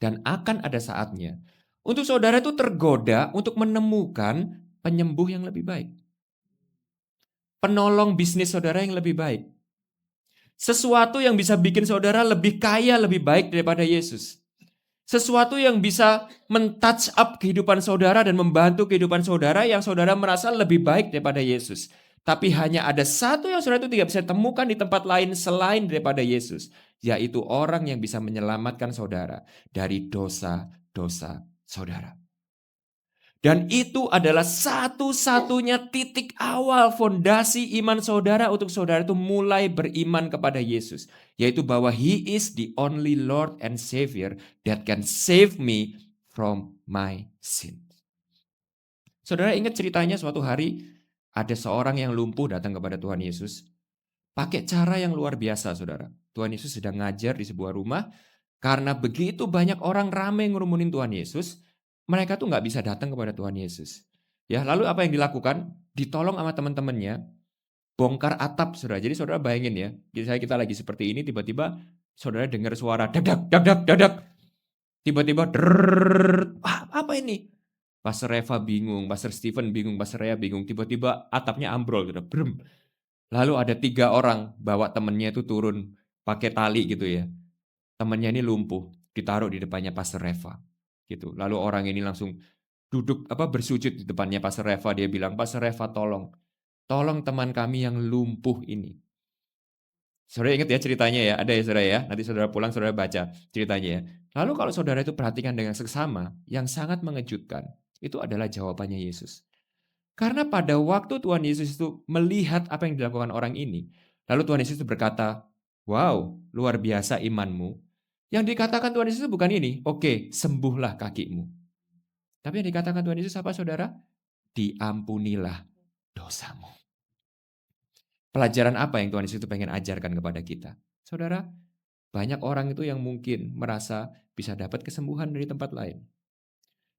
dan akan ada saatnya untuk saudara itu tergoda untuk menemukan penyembuh yang lebih baik. Penolong bisnis saudara yang lebih baik. Sesuatu yang bisa bikin saudara lebih kaya, lebih baik daripada Yesus. Sesuatu yang bisa men-touch up kehidupan saudara dan membantu kehidupan saudara yang saudara merasa lebih baik daripada Yesus. Tapi hanya ada satu yang saudara itu tidak bisa temukan di tempat lain selain daripada Yesus. Yaitu orang yang bisa menyelamatkan saudara dari dosa-dosa saudara. Dan itu adalah satu-satunya titik awal fondasi iman saudara untuk saudara itu mulai beriman kepada Yesus. Yaitu bahwa He is the only Lord and Savior that can save me from my sin. Saudara ingat ceritanya suatu hari ada seorang yang lumpuh datang kepada Tuhan Yesus. Pakai cara yang luar biasa saudara. Tuhan Yesus sedang ngajar di sebuah rumah. Karena begitu banyak orang ramai ngerumunin Tuhan Yesus, mereka tuh nggak bisa datang kepada Tuhan Yesus. Ya, lalu apa yang dilakukan? Ditolong sama teman-temannya, bongkar atap, saudara. Jadi saudara bayangin ya, kita lagi seperti ini, tiba-tiba saudara dengar suara dadak, dadak, dadak. Tiba-tiba, apa ini? Pastor Reva bingung, Pastor Stephen bingung, Pastor Rhea bingung. Tiba-tiba atapnya ambrol, saudara. Brem. Lalu ada 3 orang bawa temennya itu turun pakai tali gitu ya. Temannya ini lumpuh, ditaruh di depannya Pastor Reva. Gitu. Lalu orang ini langsung bersujud di depannya Pastor Reva. Dia bilang, Pastor Reva tolong teman kami yang lumpuh ini. Saudara ingat ya ceritanya ya, ada ya saudara ya. Nanti saudara pulang saudara baca ceritanya ya. Lalu kalau saudara itu perhatikan dengan seksama, yang sangat mengejutkan, itu adalah jawabannya Yesus. Karena pada waktu Tuhan Yesus itu melihat apa yang dilakukan orang ini, lalu Tuhan Yesus itu berkata, wow, luar biasa imanmu. Yang dikatakan Tuhan Yesus itu bukan ini, oke, sembuhlah kakimu. Tapi yang dikatakan Tuhan Yesus apa saudara? Diampunilah dosamu. Pelajaran apa yang Tuhan Yesus itu pengen ajarkan kepada kita? Saudara, banyak orang itu yang mungkin merasa bisa dapat kesembuhan dari tempat lain.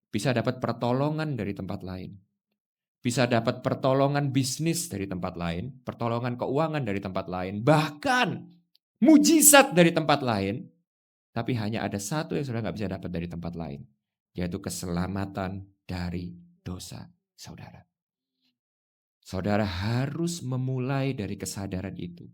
Bisa dapat pertolongan dari tempat lain. Bisa dapat pertolongan bisnis dari tempat lain, pertolongan keuangan dari tempat lain, bahkan mujizat dari tempat lain. Tapi hanya ada satu yang saudara nggak bisa dapat dari tempat lain, yaitu keselamatan dari dosa saudara. Saudara harus memulai dari kesadaran itu.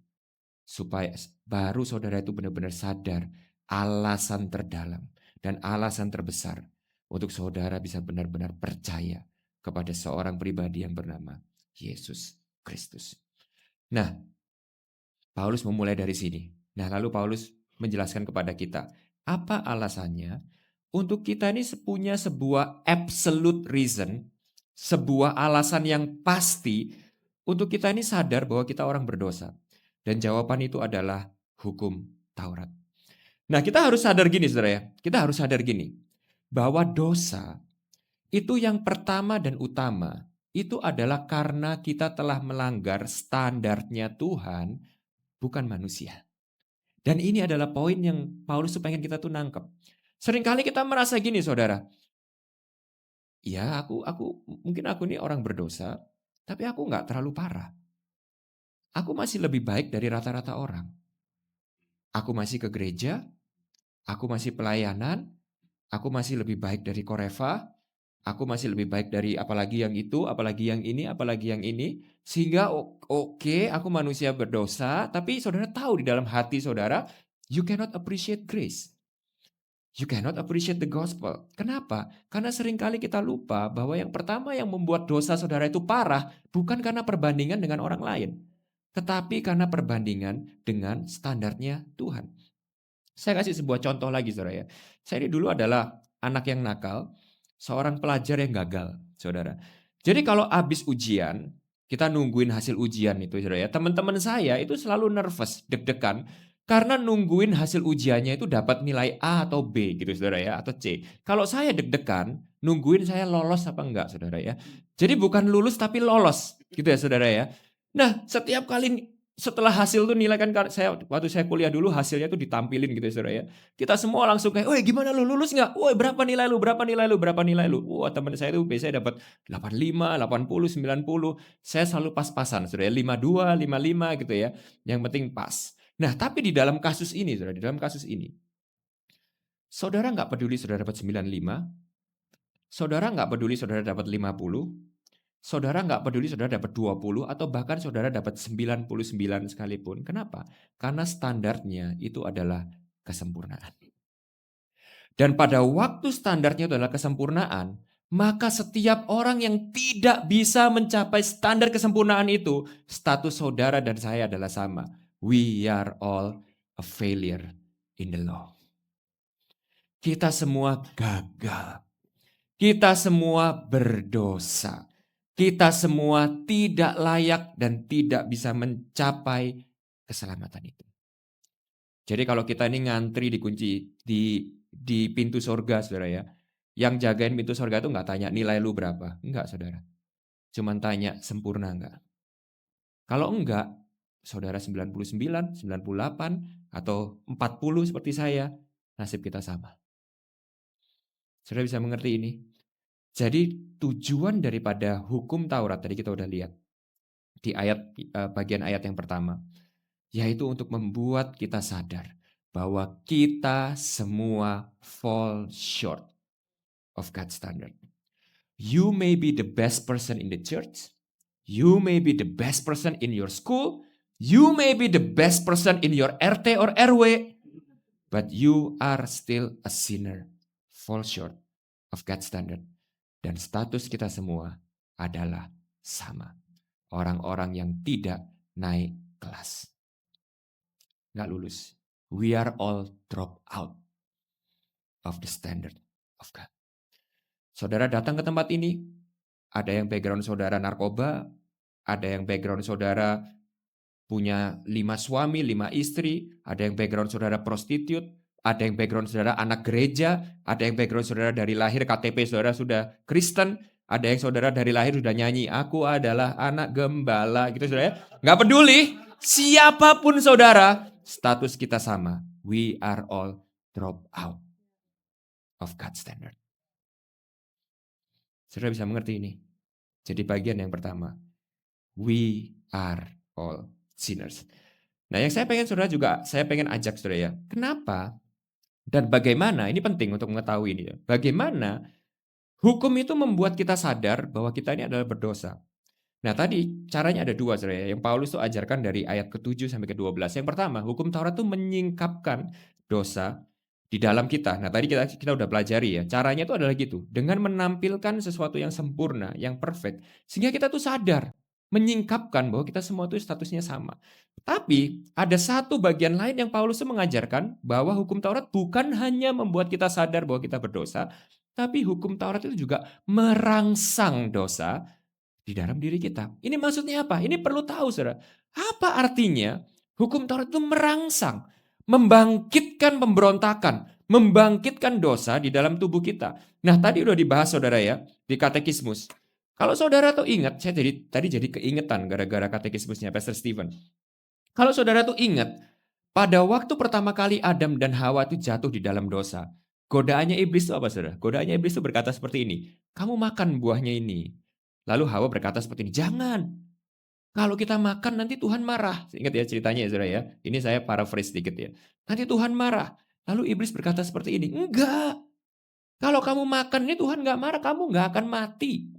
supaya baru saudara itu benar-benar sadar alasan terdalam dan alasan terbesar untuk saudara bisa benar-benar percaya kepada seorang pribadi yang bernama Yesus Kristus. Nah, Paulus memulai dari sini. Nah, lalu Paulus menjelaskan kepada kita, apa alasannya untuk kita ini punya sebuah absolute reason, sebuah alasan yang pasti untuk kita ini sadar bahwa kita orang berdosa. Dan jawaban itu adalah hukum Taurat. Nah, kita harus sadar gini, saudara ya. Kita harus sadar gini, bahwa dosa itu yang pertama dan utama, itu adalah karena kita telah melanggar standarnya Tuhan, bukan manusia. Dan ini adalah poin yang Paulus tuh pengen kita tuh nangkep. Seringkali kita merasa gini, saudara. Ya, mungkin aku ini orang berdosa, tapi aku nggak terlalu parah. Aku masih lebih baik dari rata-rata orang. Aku masih ke gereja, aku masih pelayanan, aku masih lebih baik dari Koreva, aku masih lebih baik dari apalagi yang itu, apalagi yang ini, apalagi yang ini. Sehingga oke, aku manusia berdosa, tapi saudara tahu di dalam hati saudara, you cannot appreciate grace. You cannot appreciate the gospel. Kenapa? Karena seringkali kita lupa bahwa yang pertama yang membuat dosa saudara itu parah bukan karena perbandingan dengan orang lain, tetapi karena perbandingan dengan standarnya Tuhan. Saya kasih sebuah contoh lagi, saudara ya. Saya ini dulu adalah anak yang nakal, seorang pelajar yang gagal, saudara. Jadi kalau habis ujian, kita nungguin hasil ujian itu, saudara ya. Teman-teman saya itu selalu nervous, deg-degan, karena nungguin hasil ujiannya itu dapat nilai A atau B gitu, saudara ya, atau C. Kalau saya deg-degan, nungguin saya lolos apa enggak, saudara ya. Jadi bukan lulus tapi lolos, gitu ya, saudara ya. Nah, setiap kali setelah hasil tuh nilai kan waktu saya kuliah dulu hasilnya tuh ditampilin gitu ya, saudara ya. Kita semua langsung kayak, "Woi, gimana lu lulus nggak? Woi, berapa nilai lu? Berapa nilai lu? Berapa nilai lu?" Wah, teman saya tuh biasanya dapat 85, 80, 90. Saya selalu pas-pasan, saudara ya. 52, 55 gitu ya. Yang penting pas. Nah, tapi di dalam kasus ini, saudara, di dalam kasus ini, saudara nggak peduli saudara dapat 95, saudara nggak peduli saudara dapat 50, saudara nggak peduli saudara dapat 20 atau bahkan saudara dapat 99 sekalipun. Kenapa? Karena standarnya itu adalah kesempurnaan. Dan pada waktu standarnya itu adalah kesempurnaan, maka setiap orang yang tidak bisa mencapai standar kesempurnaan itu, status saudara dan saya adalah sama. We are all a failure in the law. Kita semua gagal. Kita semua berdosa. Kita semua tidak layak dan tidak bisa mencapai keselamatan itu. Jadi kalau kita ini ngantri dikunci di pintu surga, saudara ya. Yang jagain pintu surga itu nggak tanya nilai lu berapa. Enggak, saudara. Cuman tanya sempurna enggak. Kalau enggak, saudara 99, 98, atau 40 seperti saya, nasib kita sama. Saudara bisa mengerti ini? Jadi tujuan daripada hukum Taurat tadi kita udah lihat di bagian ayat yang pertama, yaitu untuk membuat kita sadar bahwa kita semua fall short of God's standard. You may be the best person in the church, you may be the best person in your school, you may be the best person in your RT or RW, but you are still a sinner, fall short of God's standard. Dan status kita semua adalah sama. Orang-orang yang tidak naik kelas. Nggak lulus. We are all drop out of the standard of God. Saudara datang ke tempat ini, ada yang background saudara narkoba, ada yang background saudara punya 5 suami, 5 istri, ada yang background saudara prostitut, ada yang background saudara anak gereja, ada yang background saudara dari lahir KTP saudara sudah Kristen, ada yang saudara dari lahir sudah nyanyi, aku adalah anak gembala, gitu saudara ya. Nggak peduli, siapapun saudara, status kita sama. We are all drop out of God's standard. Saudara bisa mengerti ini? Jadi bagian yang pertama, we are all sinners. Nah, yang saya pengen ajak saudara ya, kenapa dan bagaimana, ini penting untuk mengetahui ini ya, bagaimana hukum itu membuat kita sadar bahwa kita ini adalah berdosa. Nah tadi caranya ada dua saudara ya, yang Paulus tuh ajarkan dari ayat ke-7 sampai ke-12. Yang pertama, hukum Taurat tuh menyingkapkan dosa di dalam kita. Nah tadi kita udah pelajari ya, caranya itu adalah gitu, dengan menampilkan sesuatu yang sempurna, yang perfect, sehingga kita tuh sadar, menyingkapkan bahwa kita semua tuh statusnya sama. Tapi ada satu bagian lain yang Paulus tuh mengajarkan bahwa hukum Taurat bukan hanya membuat kita sadar bahwa kita berdosa, tapi hukum Taurat itu juga merangsang dosa di dalam diri kita. Ini maksudnya apa? Ini perlu tahu, saudara. Apa artinya hukum Taurat itu merangsang, membangkitkan pemberontakan, membangkitkan dosa di dalam tubuh kita. Nah, tadi udah dibahas saudara ya di katekismus. Kalau saudara tuh ingat, saya tadi jadi keingetan gara-gara katekismusnya Pastor Stephen. Kalau saudara tuh ingat, pada waktu pertama kali Adam dan Hawa itu jatuh di dalam dosa, godaannya iblis itu apa saudara? Godaannya iblis itu berkata seperti ini, kamu makan buahnya ini. Lalu Hawa berkata seperti ini, jangan. Kalau kita makan nanti Tuhan marah. Ingat ya ceritanya ya saudara ya. Ini saya paraphrase sedikit ya. Nanti Tuhan marah. Lalu iblis berkata seperti ini, enggak. Kalau kamu makan ini Tuhan enggak marah, kamu enggak akan mati.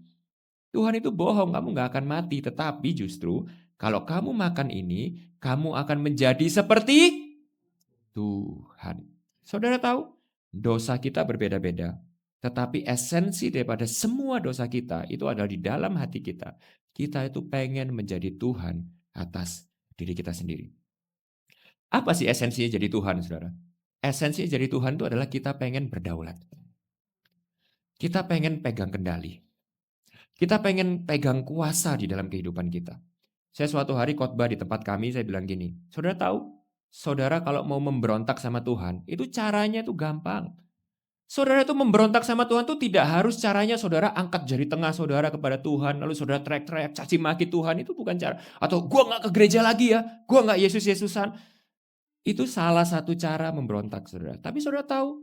Tuhan itu bohong, kamu enggak akan mati. Tetapi justru kalau kamu makan ini, kamu akan menjadi seperti Tuhan. Saudara tahu, dosa kita berbeda-beda. Tetapi esensi daripada semua dosa kita itu adalah di dalam hati kita. Kita itu pengen menjadi Tuhan atas diri kita sendiri. Apa sih esensinya jadi Tuhan, saudara? Esensinya jadi Tuhan itu adalah kita pengen berdaulat. Kita pengen pegang kendali. Kita pengen pegang kuasa di dalam kehidupan kita. Saya suatu hari khotbah di tempat kami, saya bilang gini, saudara tahu, saudara kalau mau memberontak sama Tuhan, itu caranya itu gampang. Saudara itu memberontak sama Tuhan itu tidak harus caranya saudara angkat jari tengah saudara kepada Tuhan, lalu saudara teriak-teriak, caci maki Tuhan, itu bukan cara. Atau gua nggak ke gereja lagi ya, gua nggak Yesus-Yesusan. Itu salah satu cara memberontak saudara. Tapi saudara tahu,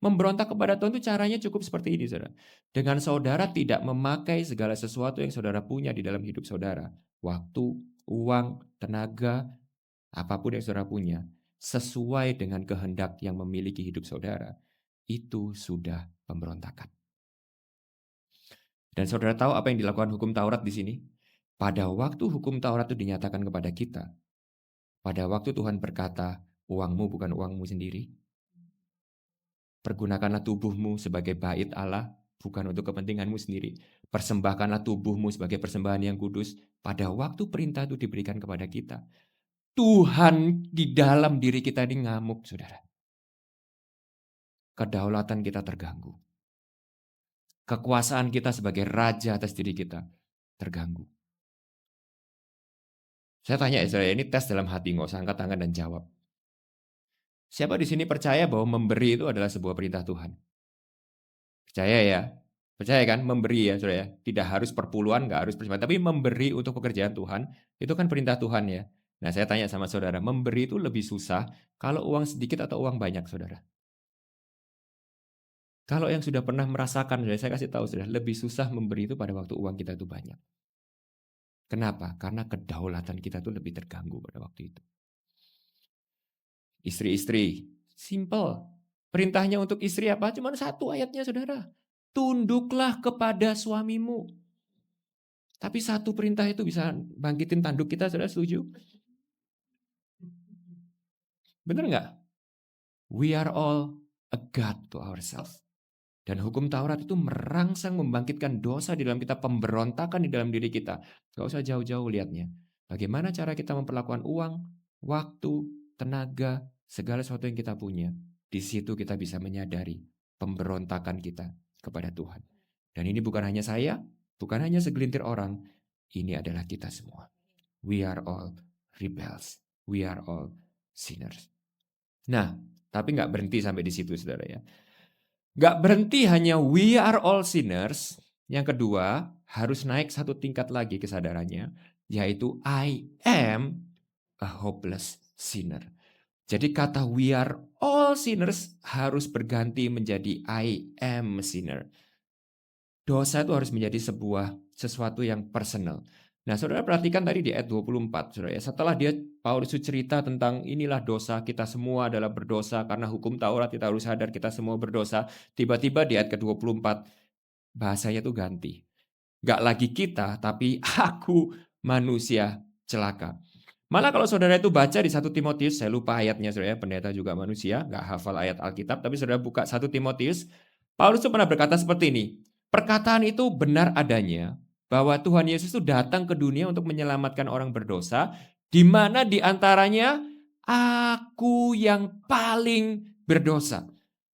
memberontak kepada Tuhan itu caranya cukup seperti ini saudara. Dengan saudara tidak memakai segala sesuatu yang saudara punya di dalam hidup saudara. Waktu, uang, tenaga, apapun yang saudara punya. Sesuai dengan kehendak yang memiliki hidup saudara. Itu sudah pemberontakan. Dan saudara tahu apa yang dilakukan hukum Taurat di sini? Pada waktu hukum Taurat itu dinyatakan kepada kita. Pada waktu Tuhan berkata, uangmu bukan uangmu sendiri. Pergunakanlah tubuhmu sebagai bait Allah, bukan untuk kepentinganmu sendiri. Persembahkanlah tubuhmu sebagai persembahan yang kudus. Pada waktu perintah itu diberikan kepada kita, Tuhan di dalam diri kita ini ngamuk, saudara. Kedaulatan kita terganggu. Kekuasaan kita sebagai raja atas diri kita terganggu. Saya tanya ya, saudara, ini tes dalam hati, nggak usah angkat tangan dan jawab. Siapa di sini percaya bahwa memberi itu adalah sebuah perintah Tuhan? Percaya ya? Percaya kan? Memberi ya, saudara ya. Tidak harus perpuluhan, nggak harus persembahan. Tapi memberi untuk pekerjaan Tuhan, itu kan perintah Tuhan ya. Nah saya tanya sama saudara, memberi itu lebih susah kalau uang sedikit atau uang banyak, saudara? Kalau yang sudah pernah merasakan, saya kasih tahu saudara, lebih susah memberi itu pada waktu uang kita itu banyak. Kenapa? Karena kedaulatan kita itu lebih terganggu pada waktu itu. Istri-istri, simple. Perintahnya untuk istri apa? Cuma satu ayatnya saudara. Tunduklah kepada suamimu. Tapi satu perintah itu bisa bangkitin tanduk kita, saudara setuju? Benar nggak? We are all a God to ourselves. Dan hukum Taurat itu merangsang membangkitkan dosa di dalam kita, pemberontakan di dalam diri kita. Gak usah jauh-jauh lihatnya. Bagaimana cara kita memperlakukan uang, waktu, tenaga, segala sesuatu yang kita punya. Di situ kita bisa menyadari pemberontakan kita kepada Tuhan. Dan ini bukan hanya saya, bukan hanya segelintir orang. Ini adalah kita semua. We are all rebels. We are all sinners. Nah, tapi nggak berhenti sampai di situ, saudara ya. Nggak berhenti hanya we are all sinners. Yang kedua, harus naik satu tingkat lagi kesadarannya, yaitu I am a hopeless sinner. Jadi kata we are all sinners harus berganti menjadi I am a sinner. Dosa itu harus menjadi sesuatu yang personal. Nah, saudara perhatikan tadi di ayat 24, saudara ya. Setelah Paulus cerita tentang inilah dosa, kita semua adalah berdosa karena hukum Taurat, kita harus sadar kita semua berdosa. Tiba-tiba di ayat ke-24 bahasanya tuh ganti. Gak lagi kita, tapi aku manusia celaka. Malah kalau saudara itu baca di 1 Timotius, saya lupa ayatnya saudara, pendeta juga manusia, gak hafal ayat Alkitab, tapi saudara buka 1 Timotius, Paulus itu pernah berkata seperti ini, perkataan itu benar adanya, bahwa Tuhan Yesus itu datang ke dunia untuk menyelamatkan orang berdosa, di mana di antaranya aku yang paling berdosa.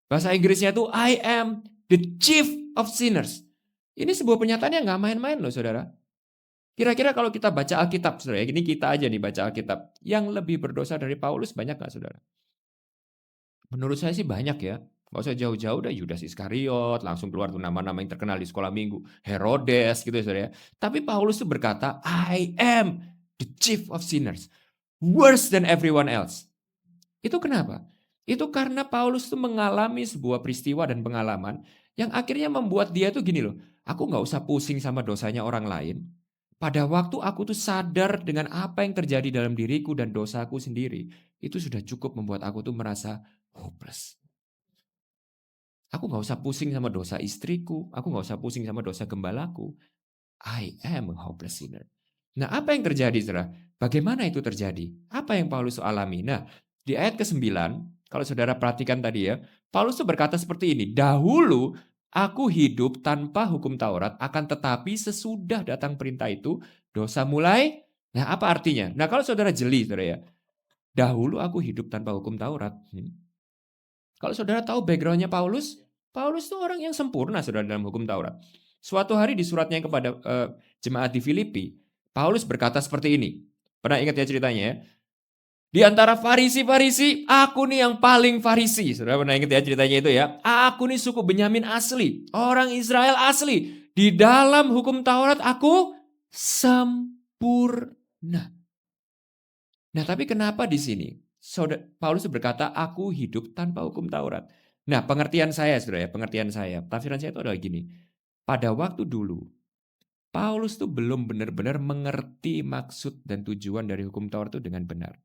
Bahasa Inggrisnya itu I am the chief of sinners. Ini sebuah pernyataan yang gak main-main loh saudara. Kira-kira kalau kita baca Alkitab, saudara, ini kita aja nih baca Alkitab, yang lebih berdosa dari Paulus banyak nggak, saudara? Menurut saya sih banyak ya. Nggak usah jauh-jauh dah, Yudas Iskariot, langsung keluar tuh nama-nama yang terkenal di sekolah minggu. Herodes gitu ya, saudara. Tapi Paulus tuh berkata, I am the chief of sinners. Worse than everyone else. Itu kenapa? Itu karena Paulus tuh mengalami sebuah peristiwa dan pengalaman yang akhirnya membuat dia tuh gini loh, aku nggak usah pusing sama dosanya orang lain. Pada waktu aku tuh sadar dengan apa yang terjadi dalam diriku dan dosaku sendiri, itu sudah cukup membuat aku tuh merasa hopeless. Aku nggak usah pusing sama dosa istriku, aku nggak usah pusing sama dosa gembalaku. I am a hopeless sinner. Nah, apa yang terjadi, saudara? Bagaimana itu terjadi? Apa yang Paulus alami? Nah, di ayat ke-9, kalau saudara perhatikan tadi ya, Paulus tuh berkata seperti ini, dahulu aku hidup tanpa hukum Taurat, akan tetapi sesudah datang perintah itu, dosa mulai. Nah, apa artinya? Nah, kalau saudara jeli, saudara ya, dahulu aku hidup tanpa hukum Taurat. Kalau saudara tahu backgroundnya Paulus, Paulus itu orang yang sempurna saudara dalam hukum Taurat. Suatu hari di suratnya kepada jemaat di Filipi, Paulus berkata seperti ini. Pernah ingat ya ceritanya ya? Di antara Farisi-Farisi, aku nih yang paling Farisi. Saudara pernah ingat ya ceritanya itu ya? Aku nih suku Benyamin asli, orang Israel asli. Di dalam hukum Taurat aku sempurna. Nah, tapi kenapa di sini Paulus berkata, aku hidup tanpa hukum Taurat. Nah, pengertian saya, saudara ya, pengertian saya, tafsiran saya itu adalah gini. Pada waktu dulu, Paulus tuh belum benar-benar mengerti maksud dan tujuan dari hukum Taurat itu dengan benar.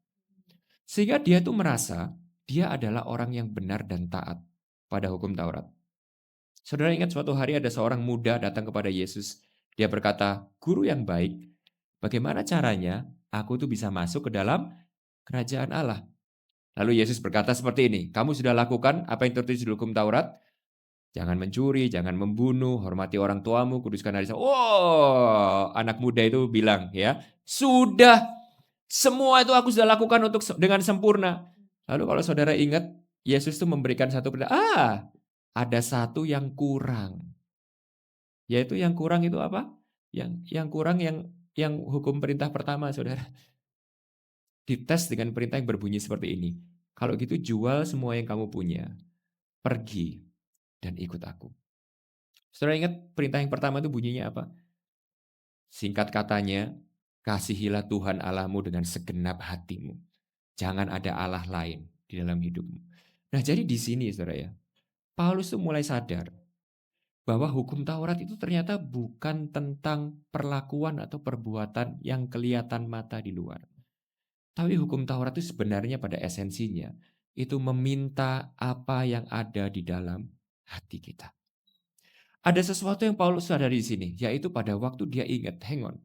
Sehingga dia tuh merasa dia adalah orang yang benar dan taat pada hukum Taurat. Saudara ingat suatu hari ada seorang muda datang kepada Yesus. Dia berkata, guru yang baik, bagaimana caranya aku tuh bisa masuk ke dalam kerajaan Allah? Lalu Yesus berkata seperti ini, kamu sudah lakukan apa yang tertulis di hukum Taurat? Jangan mencuri, jangan membunuh, hormati orang tuamu, kuduskan hari Sabat. Oh, anak muda itu bilang ya, sudah semua itu aku sudah lakukan dengan sempurna. Lalu kalau saudara ingat, Yesus itu memberikan satu pertanyaan. Ada satu yang kurang. Yaitu yang kurang itu apa? Yang kurang yang hukum perintah pertama, saudara. Dites dengan perintah yang berbunyi seperti ini. Kalau gitu jual semua yang kamu punya. Pergi dan ikut aku. Saudara ingat perintah yang pertama itu bunyinya apa? Singkat katanya, kasihilah Tuhan Allahmu dengan segenap hatimu. Jangan ada Allah lain di dalam hidupmu. Nah, jadi di sini saudara ya, Paulus tuh mulai sadar bahwa hukum Taurat itu ternyata bukan tentang perlakuan atau perbuatan yang kelihatan mata di luar. Tapi hukum Taurat itu sebenarnya pada esensinya itu meminta apa yang ada di dalam hati kita. Ada sesuatu yang Paulus sadari di sini, yaitu pada waktu dia ingat, hang on.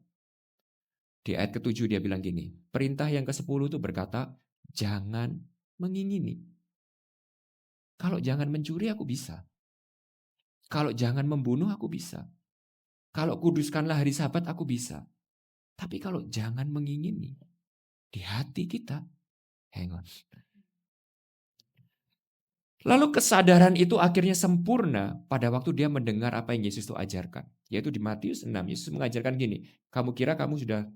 Di ayat ke-7 dia bilang gini, perintah yang ke-10 itu berkata, jangan mengingini. Kalau jangan mencuri aku bisa. Kalau jangan membunuh aku bisa. Kalau kuduskanlah hari Sabat aku bisa. Tapi kalau jangan mengingini, di hati kita, hang on. Lalu kesadaran itu akhirnya sempurna pada waktu dia mendengar apa yang Yesus itu ajarkan. Yaitu di Matius 6, Yesus mengajarkan gini, kamu kira kamu sudah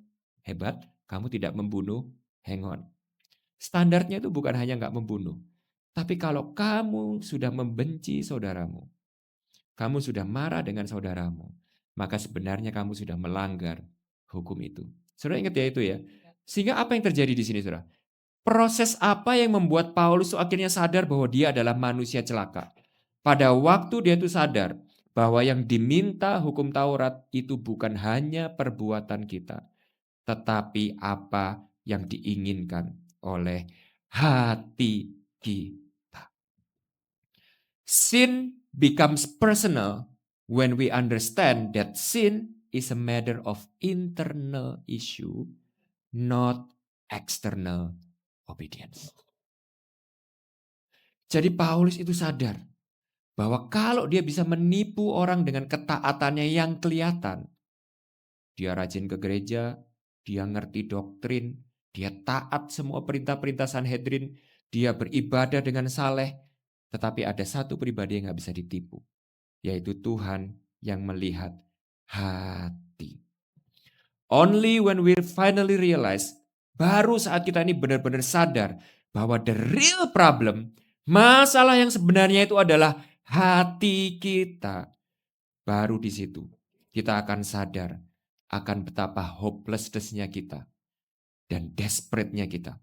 hebat, kamu tidak membunuh, hang on. Standarnya itu bukan hanya nggak membunuh. Tapi kalau kamu sudah membenci saudaramu, kamu sudah marah dengan saudaramu, maka sebenarnya kamu sudah melanggar hukum itu. Saudara ingat ya itu ya? Sehingga apa yang terjadi di sini saudara? Proses apa yang membuat Paulus akhirnya sadar bahwa dia adalah manusia celaka? Pada waktu dia itu sadar bahwa yang diminta hukum Taurat itu bukan hanya perbuatan kita, tetapi apa yang diinginkan oleh hati kita. Sin becomes personal when we understand that sin is a matter of internal issue, not external obedience. Jadi Paulus itu sadar bahwa kalau dia bisa menipu orang dengan ketaatannya yang kelihatan, dia rajin ke gereja, dia ngerti doktrin, dia taat semua perintah-perintah Sanhedrin, dia beribadah dengan saleh, tetapi ada satu pribadi yang gak bisa ditipu, yaitu Tuhan yang melihat hati. Only when we finally realize, baru saat kita ini benar-benar sadar bahwa the real problem, masalah yang sebenarnya itu adalah hati kita. Baru di situ kita akan sadar akan betapa hopelessness-nya kita dan desperate-nya kita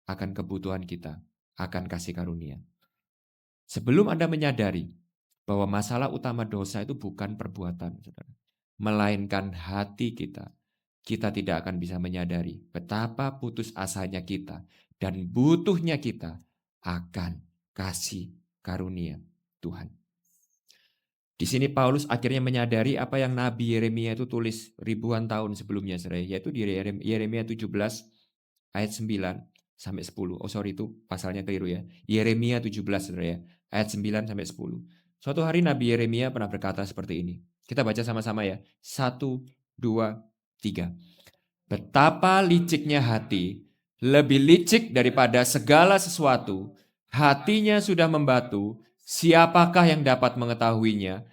akan kebutuhan kita akan kasih karunia. Sebelum Anda menyadari bahwa masalah utama dosa itu bukan perbuatan, saudara, melainkan hati kita, kita tidak akan bisa menyadari betapa putus asanya kita dan butuhnya kita akan kasih karunia Tuhan. Di sini Paulus akhirnya menyadari apa yang Nabi Yeremia itu tulis ribuan tahun sebelumnya, saudara, yaitu di Yeremia 17 ayat 9 sampai 10. Oh sorry, itu pasalnya keliru ya. Yeremia 17, saudara ya, ayat 9 sampai 10. Suatu hari Nabi Yeremia pernah berkata seperti ini. Kita baca sama-sama ya. 1, 2, 3. Betapa liciknya hati, lebih licik daripada segala sesuatu. Hatinya sudah membatu, siapakah yang dapat mengetahuinya?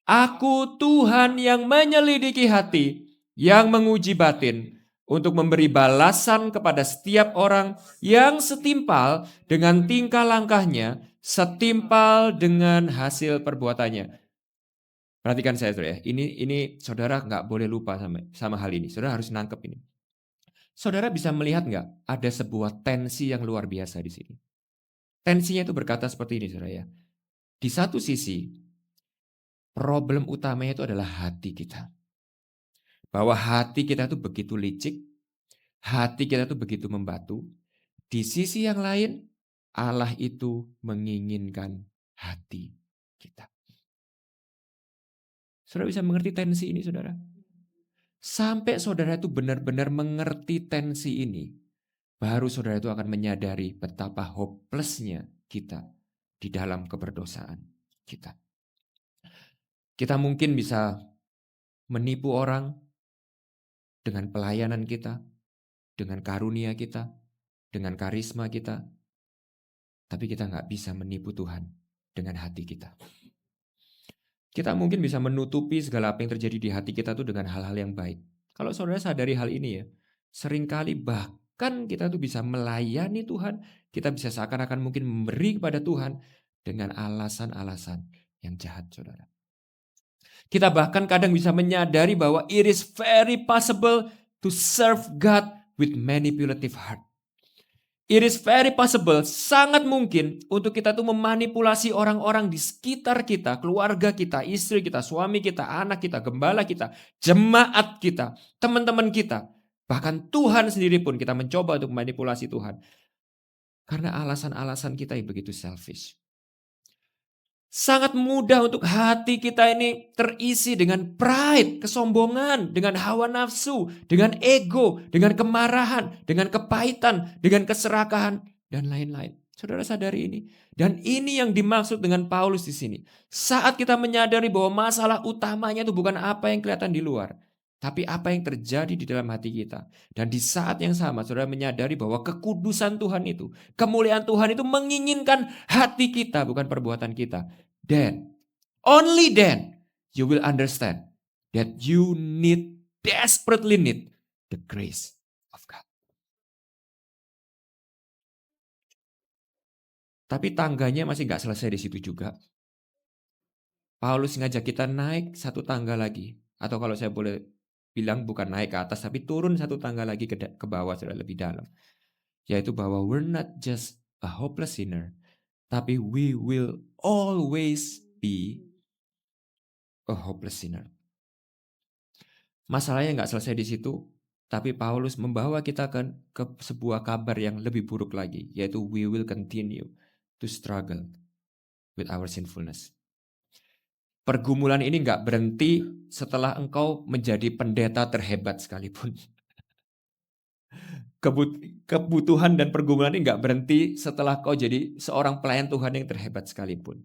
Aku Tuhan yang menyelidiki hati, yang menguji batin, untuk memberi balasan kepada setiap orang yang setimpal dengan tingkah langkahnya, setimpal dengan hasil perbuatannya. Perhatikan saya, saudara ya. Ini saudara nggak boleh lupa sama hal ini. Saudara harus nangkep ini. Saudara bisa melihat nggak ada sebuah tensi yang luar biasa di sini. Tensinya itu berkata seperti ini, saudara ya. Di satu sisi, problem utamanya itu adalah hati kita. Bahwa hati kita itu begitu licik, hati kita itu begitu membatu. Di sisi yang lain, Allah itu menginginkan hati kita. Saudara bisa mengerti tensi ini, saudara? Sampai saudara itu benar-benar mengerti tensi ini, baru saudara itu akan menyadari betapa hopelessnya kita di dalam keberdosaan kita. Kita mungkin bisa menipu orang dengan pelayanan kita, dengan karunia kita, dengan karisma kita. Tapi kita nggak bisa menipu Tuhan dengan hati kita. Kita mungkin bisa menutupi segala apa yang terjadi di hati kita tuh dengan hal-hal yang baik. Kalau saudara sadari hal ini ya, seringkali bahkan kita tuh bisa melayani Tuhan, kita bisa seakan-akan mungkin memberi kepada Tuhan dengan alasan-alasan yang jahat, saudara. Kita bahkan kadang bisa menyadari bahwa it is very possible to serve God with manipulative heart. It is very possible, sangat mungkin untuk kita tuh memanipulasi orang-orang di sekitar kita, keluarga kita, istri kita, suami kita, anak kita, gembala kita, jemaat kita, teman-teman kita. Bahkan Tuhan sendiri pun kita mencoba untuk memanipulasi Tuhan. Karena alasan-alasan kita yang begitu selfish. Sangat mudah untuk hati kita ini terisi dengan pride, kesombongan, dengan hawa nafsu, dengan ego, dengan kemarahan, dengan kepahitan, dengan keserakahan, dan lain-lain. Saudara sadari ini. Dan ini yang dimaksud dengan Paulus di sini. Saat kita menyadari bahwa masalah utamanya itu bukan apa yang kelihatan di luar, tapi apa yang terjadi di dalam hati kita. Dan di saat yang sama saudara menyadari bahwa kekudusan Tuhan itu, kemuliaan Tuhan itu menginginkan hati kita, bukan perbuatan kita. Then, only then, you will understand that you desperately need the grace of God. Tapi tangganya masih gak selesai di situ juga. Paulus ngajak kita naik satu tangga lagi. Atau kalau saya boleh bilang bukan naik ke atas, tapi turun satu tangga lagi ke bawah, sudah lebih dalam. Yaitu bahwa we're not just a hopeless sinner, tapi we will always be a hopeless sinner. Masalahnya nggak selesai di situ, tapi Paulus membawa kita ke sebuah kabar yang lebih buruk lagi, yaitu we will continue to struggle with our sinfulness. Pergumulan ini nggak berhenti setelah engkau menjadi pendeta terhebat sekalipun. Kebutuhan dan pergumulan ini nggak berhenti setelah kau jadi seorang pelayan Tuhan yang terhebat sekalipun.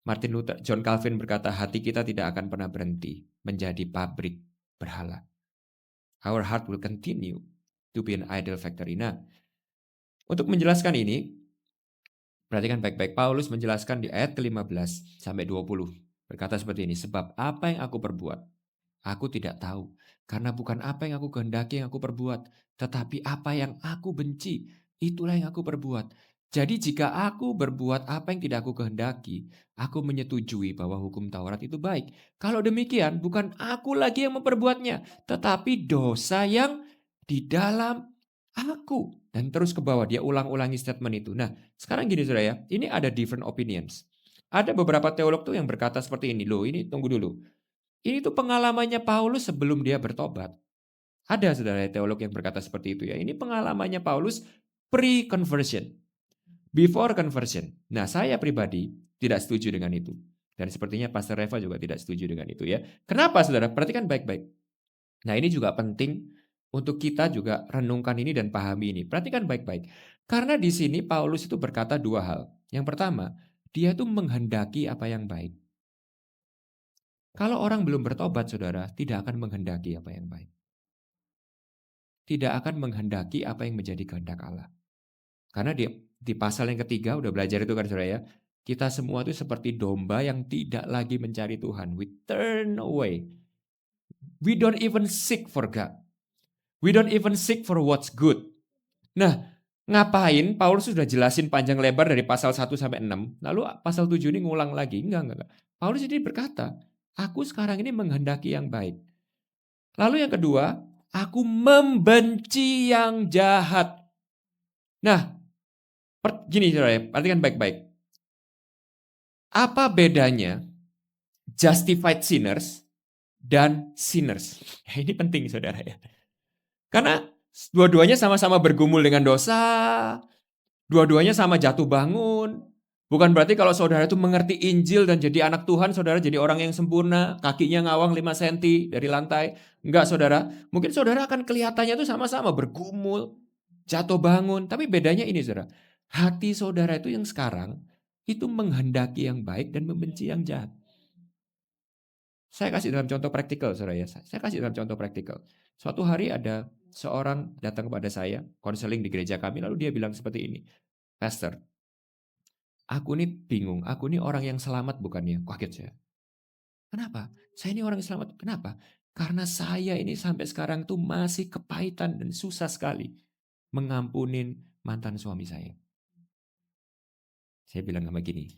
Martin Luther, John Calvin berkata, hati kita tidak akan pernah berhenti menjadi pabrik berhala. Our heart will continue to be an idol factory. Nah, untuk menjelaskan ini, perhatikan baik-baik. Paulus menjelaskan di ayat ke-15 sampai 20. Berkata seperti ini, sebab apa yang aku perbuat, aku tidak tahu. Karena bukan apa yang aku kehendaki yang aku perbuat, tetapi apa yang aku benci, itulah yang aku perbuat. Jadi jika aku berbuat apa yang tidak aku kehendaki, aku menyetujui bahwa hukum Taurat itu baik. Kalau demikian, bukan aku lagi yang memperbuatnya, tetapi dosa yang di dalam aku. Dan terus ke bawah, dia ulang-ulangi statement itu. Nah, sekarang gini saudara ya, ini ada different opinions. Ada beberapa teolog tuh yang berkata seperti ini, loh ini tunggu dulu. Ini tuh pengalamannya Paulus sebelum dia bertobat. Ada saudara teolog yang berkata seperti itu ya. Ini pengalamannya Paulus pre-conversion. Before conversion. Nah, saya pribadi tidak setuju dengan itu. Dan sepertinya Pastor Reva juga tidak setuju dengan itu ya. Kenapa saudara? Perhatikan baik-baik. Nah, ini juga penting untuk kita juga renungkan ini dan pahami ini. Perhatikan baik-baik. Karena di sini Paulus itu berkata dua hal. Yang pertama, dia itu menghendaki apa yang baik. Kalau orang belum bertobat, saudara, tidak akan menghendaki apa yang baik. Tidak akan menghendaki apa yang menjadi kehendak Allah. Karena di pasal yang ketiga, udah belajar itu kan saudara ya. Kita semua itu seperti domba yang tidak lagi mencari Tuhan. We turn away. We don't even seek for God. We don't even seek for what's good. Nah, ngapain? Paulus sudah jelasin panjang lebar dari pasal 1 sampai 6. Lalu pasal 7 ini ngulang lagi. Enggak. Paulus jadi berkata, aku sekarang ini menghendaki yang baik. Lalu yang kedua, aku membenci yang jahat. Nah, gini saudara, perhatikan baik-baik. Apa bedanya justified sinners dan sinners? Ini penting saudara ya. Karena dua-duanya sama-sama bergumul dengan dosa, dua-duanya sama jatuh bangun. Bukan berarti kalau saudara itu mengerti Injil dan jadi anak Tuhan, saudara jadi orang yang sempurna, kakinya ngawang 5 cm dari lantai. Enggak saudara, mungkin saudara akan kelihatannya itu sama-sama bergumul, jatuh bangun. Tapi bedanya ini saudara, hati saudara itu yang sekarang, itu menghendaki yang baik dan membenci yang jahat. Saya kasih dalam contoh praktikal saudara ya, saya kasih dalam contoh praktikal. Suatu hari ada seorang datang kepada saya, konseling di gereja kami, lalu dia bilang seperti ini, Pastor, aku ini bingung, aku ini orang yang selamat bukannya? Kaget saya. Kenapa? Saya ini orang yang selamat. Kenapa? Karena saya ini sampai sekarang tuh masih kepahitan dan susah sekali mengampunin mantan suami saya. Saya bilang sama gini,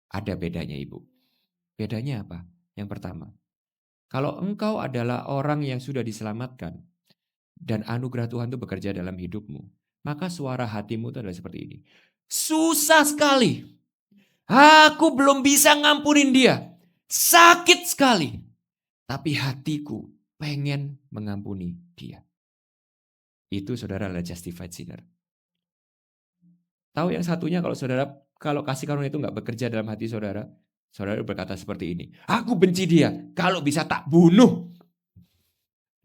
ada bedanya ibu. Bedanya apa? Yang pertama, kalau engkau adalah orang yang sudah diselamatkan dan anugerah Tuhan itu bekerja dalam hidupmu, maka suara hatimu itu adalah seperti ini. Susah sekali. Aku belum bisa ngampunin dia. Sakit sekali. Tapi hatiku pengen mengampuni dia. Itu saudara adalah justified sinner. Tahu yang satunya kalau kasih karunia itu nggak bekerja dalam hati saudara, saudara berkata seperti ini. Aku benci dia. Kalau bisa tak bunuh.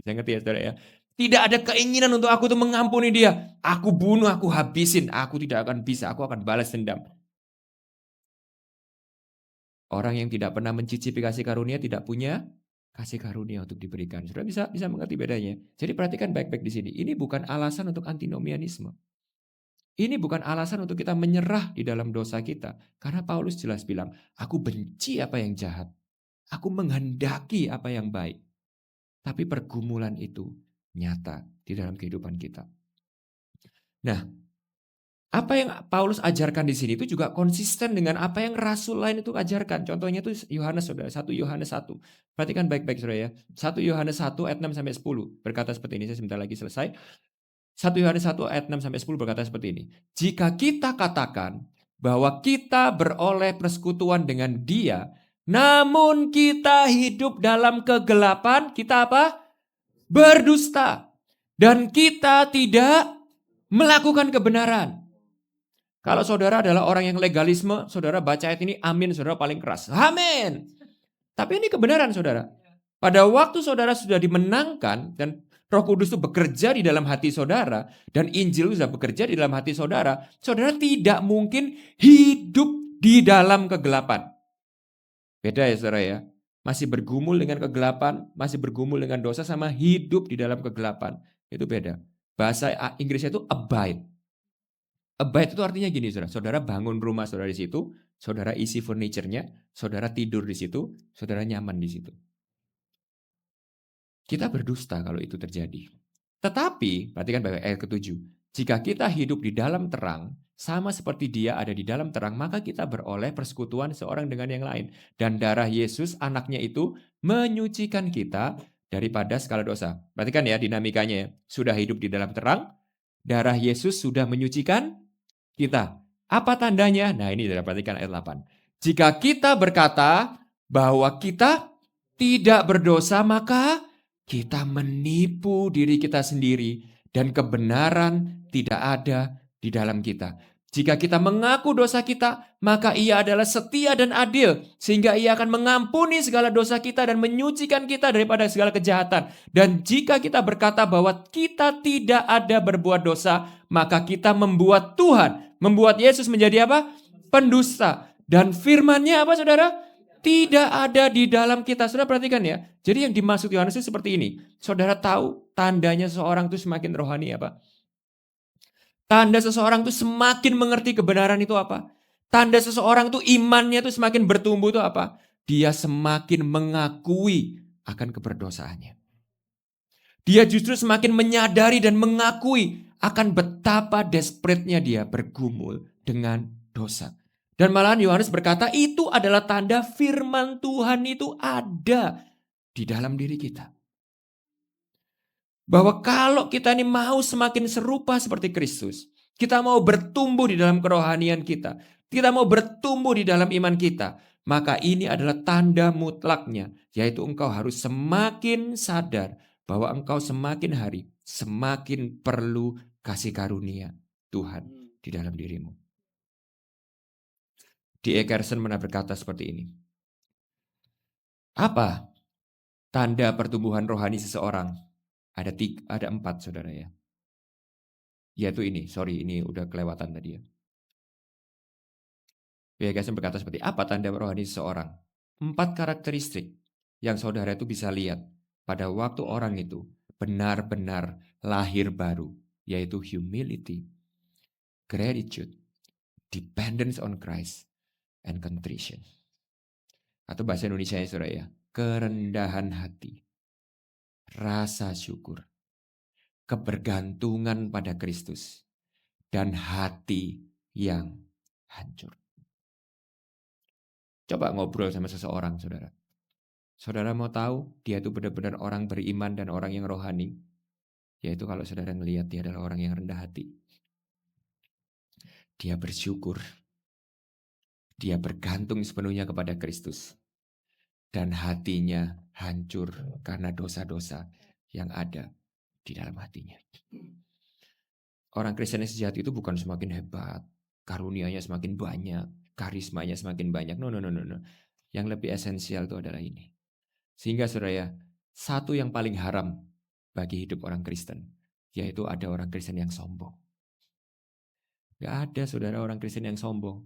Saya ngerti ya saudara ya. Tidak ada keinginan untuk aku tuh mengampuni dia. Aku bunuh, aku habisin. Aku tidak akan bisa. Aku akan balas dendam. Orang yang tidak pernah mencicipi kasih karunia tidak punya kasih karunia untuk diberikan. Saudara bisa mengerti bedanya. Jadi perhatikan baik-baik di sini. Ini bukan alasan untuk antinomianisme. Ini bukan alasan untuk kita menyerah di dalam dosa kita. Karena Paulus jelas bilang, aku benci apa yang jahat. Aku menghendaki apa yang baik. Tapi pergumulan itu nyata di dalam kehidupan kita. Nah, apa yang Paulus ajarkan di sini itu juga konsisten dengan apa yang rasul lain itu ajarkan. Contohnya itu Yohanes saudara, 1 Yohanes 1. Perhatikan baik-baik saudara ya. 1 Yohanes 1 ayat 6 sampai 10 berkata seperti ini, saya sebentar lagi selesai. 1 Yohanes 1 ayat 6 sampai 10 berkata seperti ini. Jika kita katakan bahwa kita beroleh persekutuan dengan Dia, namun kita hidup dalam kegelapan, kita apa? Berdusta. Dan kita tidak melakukan kebenaran. Kalau saudara adalah orang yang legalisme, saudara baca ayat ini, amin, saudara paling keras. Amin. Tapi ini kebenaran saudara. Pada waktu saudara sudah dimenangkan dan Roh Kudus itu bekerja di dalam hati saudara dan Injil sudah bekerja di dalam hati saudara, saudara tidak mungkin hidup di dalam kegelapan. Beda ya saudara ya. Masih bergumul dengan kegelapan, masih bergumul dengan dosa sama hidup di dalam kegelapan. Itu beda. Bahasa Inggrisnya itu abide. Abide itu artinya gini saudara. Saudara bangun rumah saudara di situ, saudara isi furniture-nya, saudara tidur di situ, saudara nyaman di situ. Kita berdusta kalau itu terjadi. Tetapi, perhatikan baik ayat ke-7. Jika kita hidup di dalam terang, sama seperti dia ada di dalam terang, maka kita beroleh persekutuan seorang dengan yang lain. Dan darah Yesus, anaknya itu, menyucikan kita daripada segala dosa. Perhatikan ya dinamikanya ya. Sudah hidup di dalam terang, darah Yesus sudah menyucikan kita. Apa tandanya? Nah ini sudah perhatikan ayat 8. Jika kita berkata bahwa kita tidak berdosa, maka kita menipu diri kita sendiri dan kebenaran tidak ada di dalam kita. Jika kita mengaku dosa kita, maka ia adalah setia dan adil, sehingga ia akan mengampuni segala dosa kita dan menyucikan kita daripada segala kejahatan. Dan jika kita berkata bahwa kita tidak ada berbuat dosa, maka kita membuat Tuhan, membuat Yesus menjadi apa? Pendusta. Dan firman-Nya apa saudara? Tidak ada di dalam kita. Saudara perhatikan ya. Jadi yang dimaksud Yohanes itu seperti ini. Saudara tahu tandanya seseorang itu semakin rohani apa? Tanda seseorang itu semakin mengerti kebenaran itu apa? Tanda seseorang itu imannya itu semakin bertumbuh itu apa? Dia semakin mengakui akan keberdosaannya. Dia justru semakin menyadari dan mengakui akan betapa desperate-nya dia bergumul dengan dosa. Dan malahan Yohanes berkata itu adalah tanda firman Tuhan itu ada di dalam diri kita. Bahwa kalau kita ini mau semakin serupa seperti Kristus, kita mau bertumbuh di dalam kerohanian kita, kita mau bertumbuh di dalam iman kita, maka ini adalah tanda mutlaknya, yaitu engkau harus semakin sadar bahwa engkau semakin hari semakin perlu kasih karunia Tuhan di dalam dirimu. D.A. Carson pernah berkata seperti ini. Apa tanda pertumbuhan rohani seseorang? Ada 4 saudara ya. Yaitu ini, ini udah kelewatan tadi ya. D.A. Carson berkata seperti apa tanda rohani seseorang? 4 karakteristik yang saudara itu bisa lihat pada waktu orang itu benar-benar lahir baru, yaitu humility, gratitude, dependence on Christ, and contrition. Atau bahasa Indonesia ya saudara ya, kerendahan hati, rasa syukur, kebergantungan pada Kristus, dan hati yang hancur. Coba ngobrol sama seseorang saudara. Saudara mau tahu dia itu benar-benar orang beriman dan orang yang rohani? Yaitu kalau saudara melihat dia adalah orang yang rendah hati. Dia bersyukur. Dia bergantung sepenuhnya kepada Kristus. Dan hatinya hancur karena dosa-dosa yang ada di dalam hatinya. Orang Kristen yang sejati itu bukan semakin hebat, karunianya semakin banyak, karismanya semakin banyak. No. Yang lebih esensial itu adalah ini. Sehingga saudara ya, satu yang paling haram bagi hidup orang Kristen, yaitu ada orang Kristen yang sombong. Gak ada saudara orang Kristen yang sombong.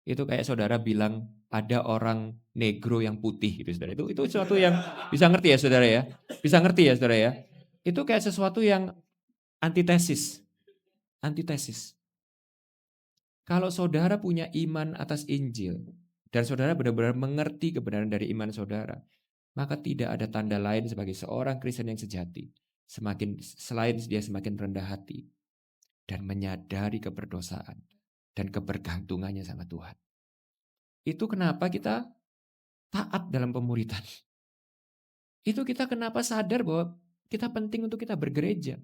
Itu kayak saudara bilang ada orang negro yang putih gitu saudara. Itu sesuatu yang bisa ngerti ya saudara ya. Bisa ngerti ya saudara ya. Itu kayak sesuatu yang antitesis. Antitesis. Kalau saudara punya iman atas Injil dan saudara benar-benar mengerti kebenaran dari iman saudara, maka tidak ada tanda lain sebagai seorang Kristen yang sejati selain dia semakin rendah hati dan menyadari keberdosaan dan kebergantungannya sama Tuhan. Itu kenapa kita taat dalam pemuritan. Itu kita kenapa sadar bahwa kita penting untuk kita bergereja.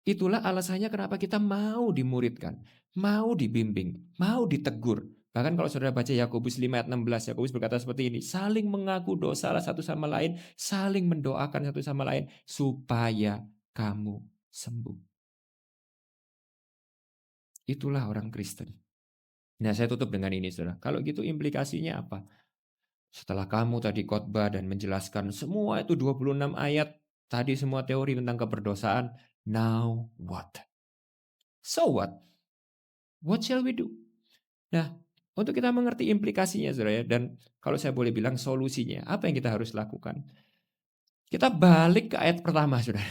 Itulah alasannya kenapa kita mau dimuridkan, mau dibimbing, mau ditegur. Bahkan kalau saudara baca Yakobus 5 ayat 16, Yakobus berkata seperti ini, saling mengaku dosa satu sama lain, saling mendoakan satu sama lain, supaya kamu sembuh. Itulah orang Kristen. Nah, saya tutup dengan ini, saudara. Kalau gitu implikasinya apa? Setelah kamu tadi khotbah dan menjelaskan semua itu 26 ayat, tadi semua teori tentang keberdosaan, now what? So what? What shall we do? Nah, untuk kita mengerti implikasinya, saudara, ya, dan kalau saya boleh bilang solusinya, apa yang kita harus lakukan? Kita balik ke ayat pertama, saudara.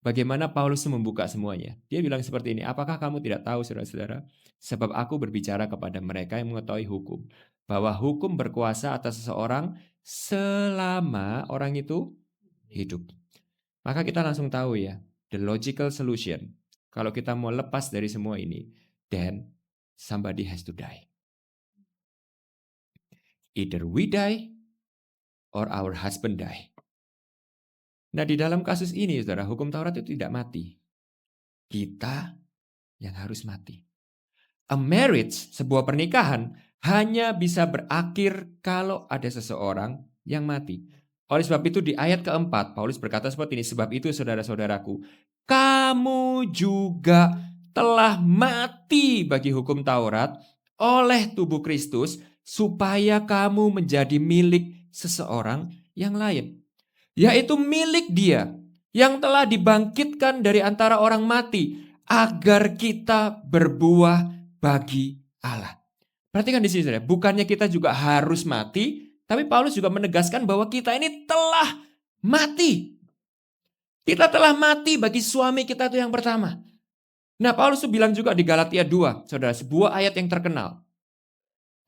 Bagaimana Paulus membuka semuanya? Dia bilang seperti ini, apakah kamu tidak tahu, saudara-saudara? Sebab aku berbicara kepada mereka yang mengetahui hukum, bahwa hukum berkuasa atas seseorang selama orang itu hidup. Maka kita langsung tahu ya, the logical solution. Kalau kita mau lepas dari semua ini, then somebody has to die. Either we die or our husband die. Nah, di dalam kasus ini, saudara, hukum Taurat itu tidak mati. Kita yang harus mati. A marriage, sebuah pernikahan, hanya bisa berakhir kalau ada seseorang yang mati. Oleh sebab itu di ayat keempat, Paulus berkata seperti ini, sebab itu saudara-saudaraku, kamu juga telah mati bagi hukum Taurat oleh tubuh Kristus, supaya kamu menjadi milik seseorang yang lain. Yaitu milik dia yang telah dibangkitkan dari antara orang mati, agar kita berbuah bagi Allah. Perhatikan di sini, saudara. Bukannya kita juga harus mati, tapi Paulus juga menegaskan bahwa kita ini telah mati. Kita telah mati bagi suami kita itu yang pertama. Nah, Paulus bilang juga di Galatia 2, saudara, sebuah ayat yang terkenal.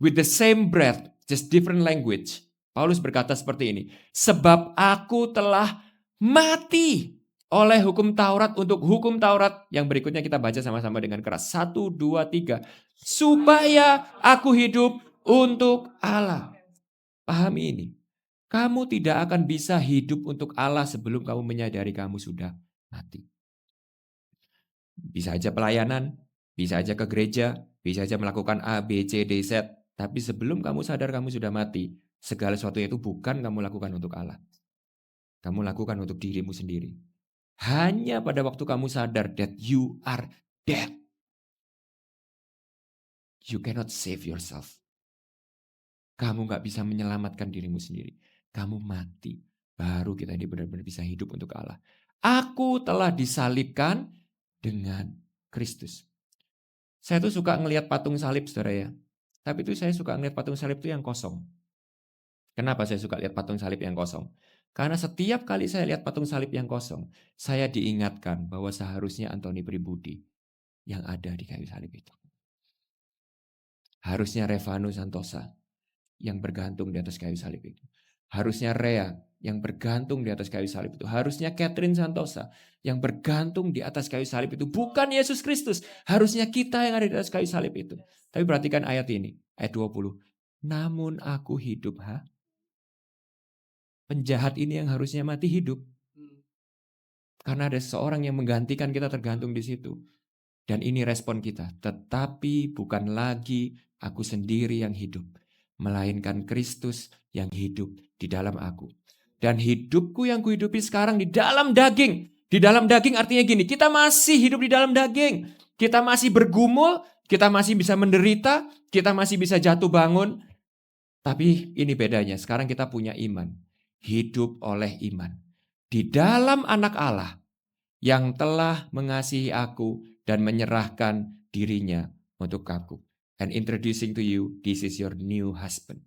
With the same breath, just different language. Paulus berkata seperti ini, sebab aku telah mati oleh hukum Taurat untuk hukum Taurat. Yang berikutnya kita baca sama-sama dengan keras. 1, 2, 3. Supaya aku hidup untuk Allah. Pahami ini. Kamu tidak akan bisa hidup untuk Allah sebelum kamu menyadari kamu sudah mati. Bisa aja pelayanan, bisa aja ke gereja, bisa aja melakukan A, B, C, D, Z. Tapi sebelum kamu sadar kamu sudah mati, segala sesuatu itu bukan kamu lakukan untuk Allah. Kamu lakukan untuk dirimu sendiri. Hanya pada waktu kamu sadar that you are dead. You cannot save yourself. Kamu gak bisa menyelamatkan dirimu sendiri. Kamu mati. Baru kita ini benar-benar bisa hidup untuk Allah. Aku telah disalibkan dengan Kristus. Saya tuh suka ngelihat patung salib, saudara ya. Tapi itu saya suka ngelihat patung salib itu yang kosong. Kenapa saya suka lihat patung salib yang kosong? Karena setiap kali saya lihat patung salib yang kosong, saya diingatkan bahwa seharusnya Antoni Pribudi yang ada di kayu salib itu. Harusnya Revano Santosa yang bergantung di atas kayu salib itu. Harusnya Rea yang bergantung di atas kayu salib itu. Harusnya Catherine Santosa yang bergantung di atas kayu salib itu. Bukan Yesus Kristus. Harusnya kita yang ada di atas kayu salib itu. Tapi perhatikan ayat ini. Ayat 20. Namun aku hidup. Penjahat ini yang harusnya mati hidup. Karena ada seseorang yang menggantikan kita tergantung di situ. Dan ini respon kita. Tetapi bukan lagi aku sendiri yang hidup. Melainkan Kristus yang hidup di dalam aku. Dan hidupku yang kuhidupi sekarang di dalam daging. Di dalam daging artinya gini, kita masih hidup di dalam daging. Kita masih bergumul, kita masih bisa menderita, kita masih bisa jatuh bangun. Tapi ini bedanya, sekarang kita punya iman. Hidup oleh iman. Di dalam anak Allah yang telah mengasihi aku dan menyerahkan dirinya untuk aku. And introducing to you, this is your new husband.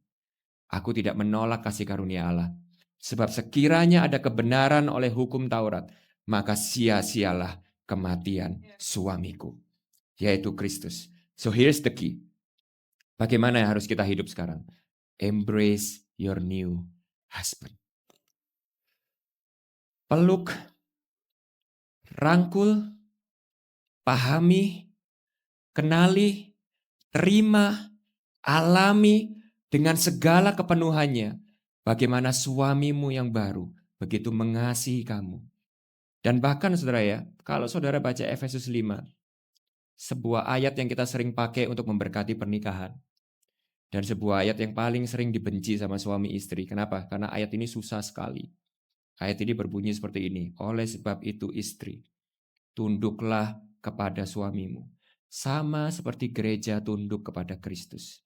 Aku tidak menolak kasih karunia Allah. Sebab sekiranya ada kebenaran oleh hukum Taurat, maka sia-sialah kematian suamiku, yaitu Kristus. So here's the key. Bagaimana yang harus kita hidup sekarang? Embrace your new husband. Peluk, rangkul, pahami, kenali, terima, alami dengan segala kepenuhannya. Bagaimana suamimu yang baru begitu mengasihi kamu. Dan bahkan saudara ya, kalau saudara baca Efesus 5, sebuah ayat yang kita sering pakai untuk memberkati pernikahan. Dan sebuah ayat yang paling sering dibenci sama suami istri. Kenapa? Karena ayat ini susah sekali. Ayat ini berbunyi seperti ini. Oleh sebab itu istri, tunduklah kepada suamimu sama seperti gereja tunduk kepada Kristus.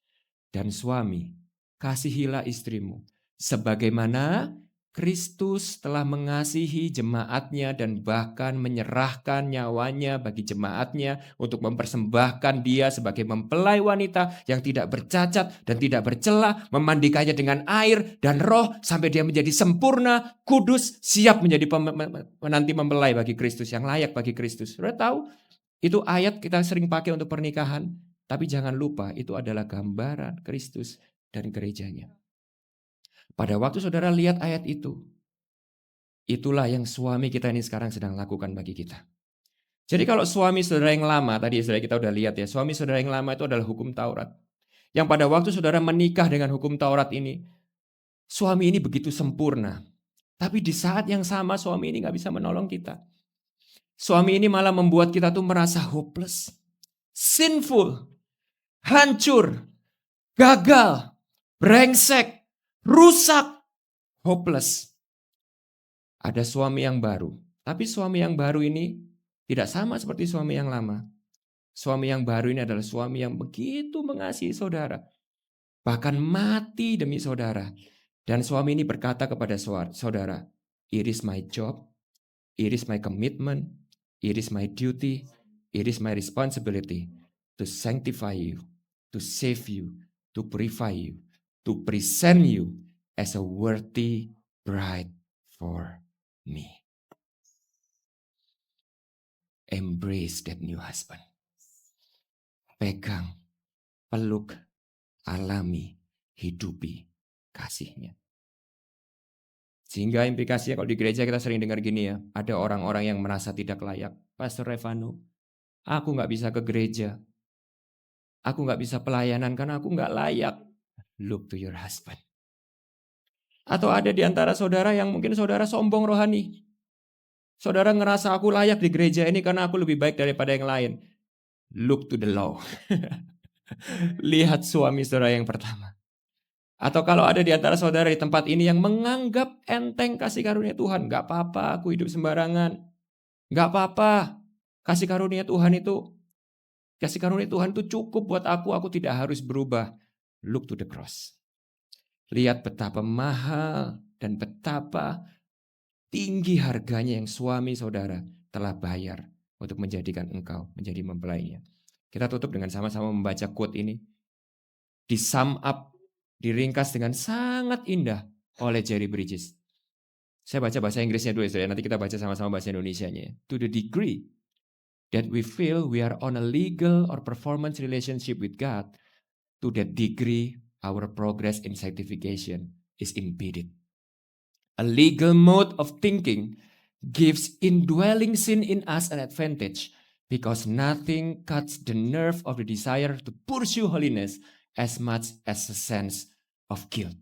Dan suami, kasihilah istrimu, sebagaimana Kristus telah mengasihi jemaatnya dan bahkan menyerahkan nyawanya bagi jemaatnya untuk mempersembahkan dia sebagai mempelai wanita yang tidak bercacat dan tidak bercela, memandikannya dengan air dan roh sampai dia menjadi sempurna, kudus, siap menjadi menanti mempelai bagi Kristus, yang layak bagi Kristus. Saudara tahu, itu ayat kita sering pakai untuk pernikahan, tapi jangan lupa itu adalah gambaran Kristus dan gerejanya. Pada waktu saudara lihat ayat itu, itulah yang suami kita ini sekarang sedang lakukan bagi kita. Jadi kalau suami saudara yang lama, tadi saudara kita udah lihat ya, suami saudara yang lama itu adalah hukum Taurat. Yang pada waktu saudara menikah dengan hukum Taurat ini, suami ini begitu sempurna. Tapi di saat yang sama suami ini gak bisa menolong kita. Suami ini malah membuat kita tuh merasa hopeless, sinful, hancur, gagal, brengsek, rusak, hopeless. Ada suami yang baru, tapi suami yang baru ini tidak sama seperti suami yang lama. Suami yang baru ini adalah suami yang begitu mengasihi saudara, bahkan mati demi saudara. Dan suami ini berkata kepada saudara, "It is my job, it is my commitment, it is my duty, it is my responsibility to sanctify you, to save you, to purify you, to present you as a worthy bride for me." Embrace that new husband. Pegang, peluk, alami, hidupi kasihnya. Sehingga implikasinya kalau di gereja kita sering dengar gini ya, ada orang-orang yang merasa tidak layak. Pastor Revano, aku gak bisa ke gereja, aku gak bisa pelayanan karena aku gak layak. Look to your husband. Atau ada di antara saudara yang mungkin saudara sombong rohani. Saudara ngerasa aku layak di gereja ini karena aku lebih baik daripada yang lain. Look to the law. Lihat suami saudara yang pertama. Atau kalau ada di antara saudara di tempat ini yang menganggap enteng kasih karunia Tuhan. Gak apa-apa aku hidup sembarangan. Gak apa-apa. Kasih karunia Tuhan itu cukup buat aku tidak harus berubah. Look to the cross. Lihat betapa mahal dan betapa tinggi harganya yang suami saudara telah bayar untuk menjadikan engkau menjadi mempelainya. Kita tutup dengan sama-sama membaca quote ini. Di sum up, diringkas dengan sangat indah oleh Jerry Bridges. Saya baca bahasa Inggrisnya dulu ya, nanti kita baca sama-sama bahasa Indonesianya. To the degree that we feel we are on a legal or performance relationship with God, to that degree our progress in sanctification is impeded. A legal mode of thinking gives indwelling sin in us an advantage because nothing cuts the nerve of the desire to pursue holiness as much as a sense of guilt.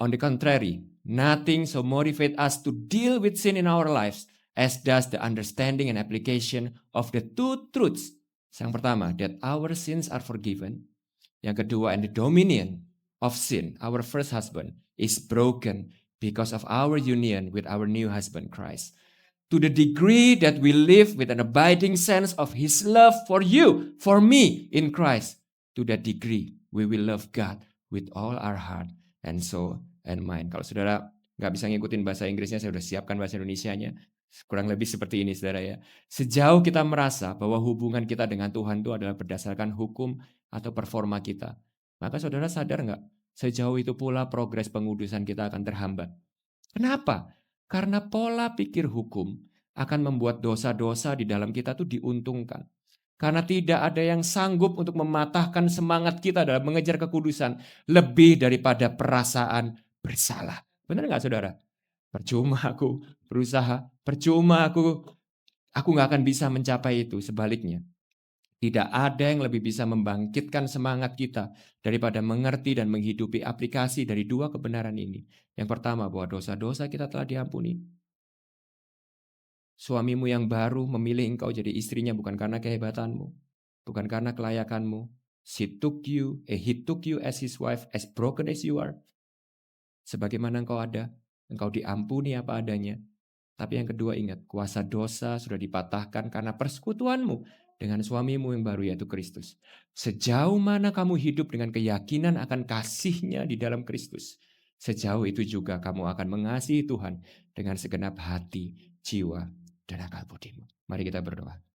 On the contrary, nothing so motivates us to deal with sin in our lives as does the understanding and application of the two truths. Yang pertama, that our sins are forgiven. Yang kedua, and the dominion of sin, our first husband, is broken because of our union with our new husband, Christ. To the degree that we live with an abiding sense of His love for you, for me in Christ, to that degree we will love God with all our heart and soul and mind. Kalau saudara nggak bisa ngikutin bahasa Inggrisnya, saya sudah siapkan bahasa Indonesianya. Kurang lebih seperti ini saudara ya. Sejauh kita merasa bahwa hubungan kita dengan Tuhan itu adalah berdasarkan hukum atau performa kita, maka saudara sadar nggak? Sejauh itu pula progres pengudusan kita akan terhambat. Kenapa? Karena pola pikir hukum akan membuat dosa-dosa di dalam kita tuh diuntungkan. Karena tidak ada yang sanggup untuk mematahkan semangat kita dalam mengejar kekudusan lebih daripada perasaan bersalah. Benar nggak saudara? Percuma aku berusaha, percuma aku nggak akan bisa mencapai itu. Sebaliknya, tidak ada yang lebih bisa membangkitkan semangat kita daripada mengerti dan menghidupi aplikasi dari dua kebenaran ini. Yang pertama, bahwa dosa-dosa kita telah diampuni. Suamimu yang baru memilih engkau jadi istrinya bukan karena kehebatanmu, bukan karena kelayakanmu. He took you as his wife, as broken as you are. Sebagaimana engkau ada, engkau diampuni apa adanya. Tapi yang kedua ingat, kuasa dosa sudah dipatahkan karena persekutuanmu dengan suamimu yang baru yaitu Kristus. Sejauh mana kamu hidup dengan keyakinan akan kasih-Nya di dalam Kristus, sejauh itu juga kamu akan mengasihi Tuhan dengan segenap hati, jiwa, dan akal budimu. Mari kita berdoa.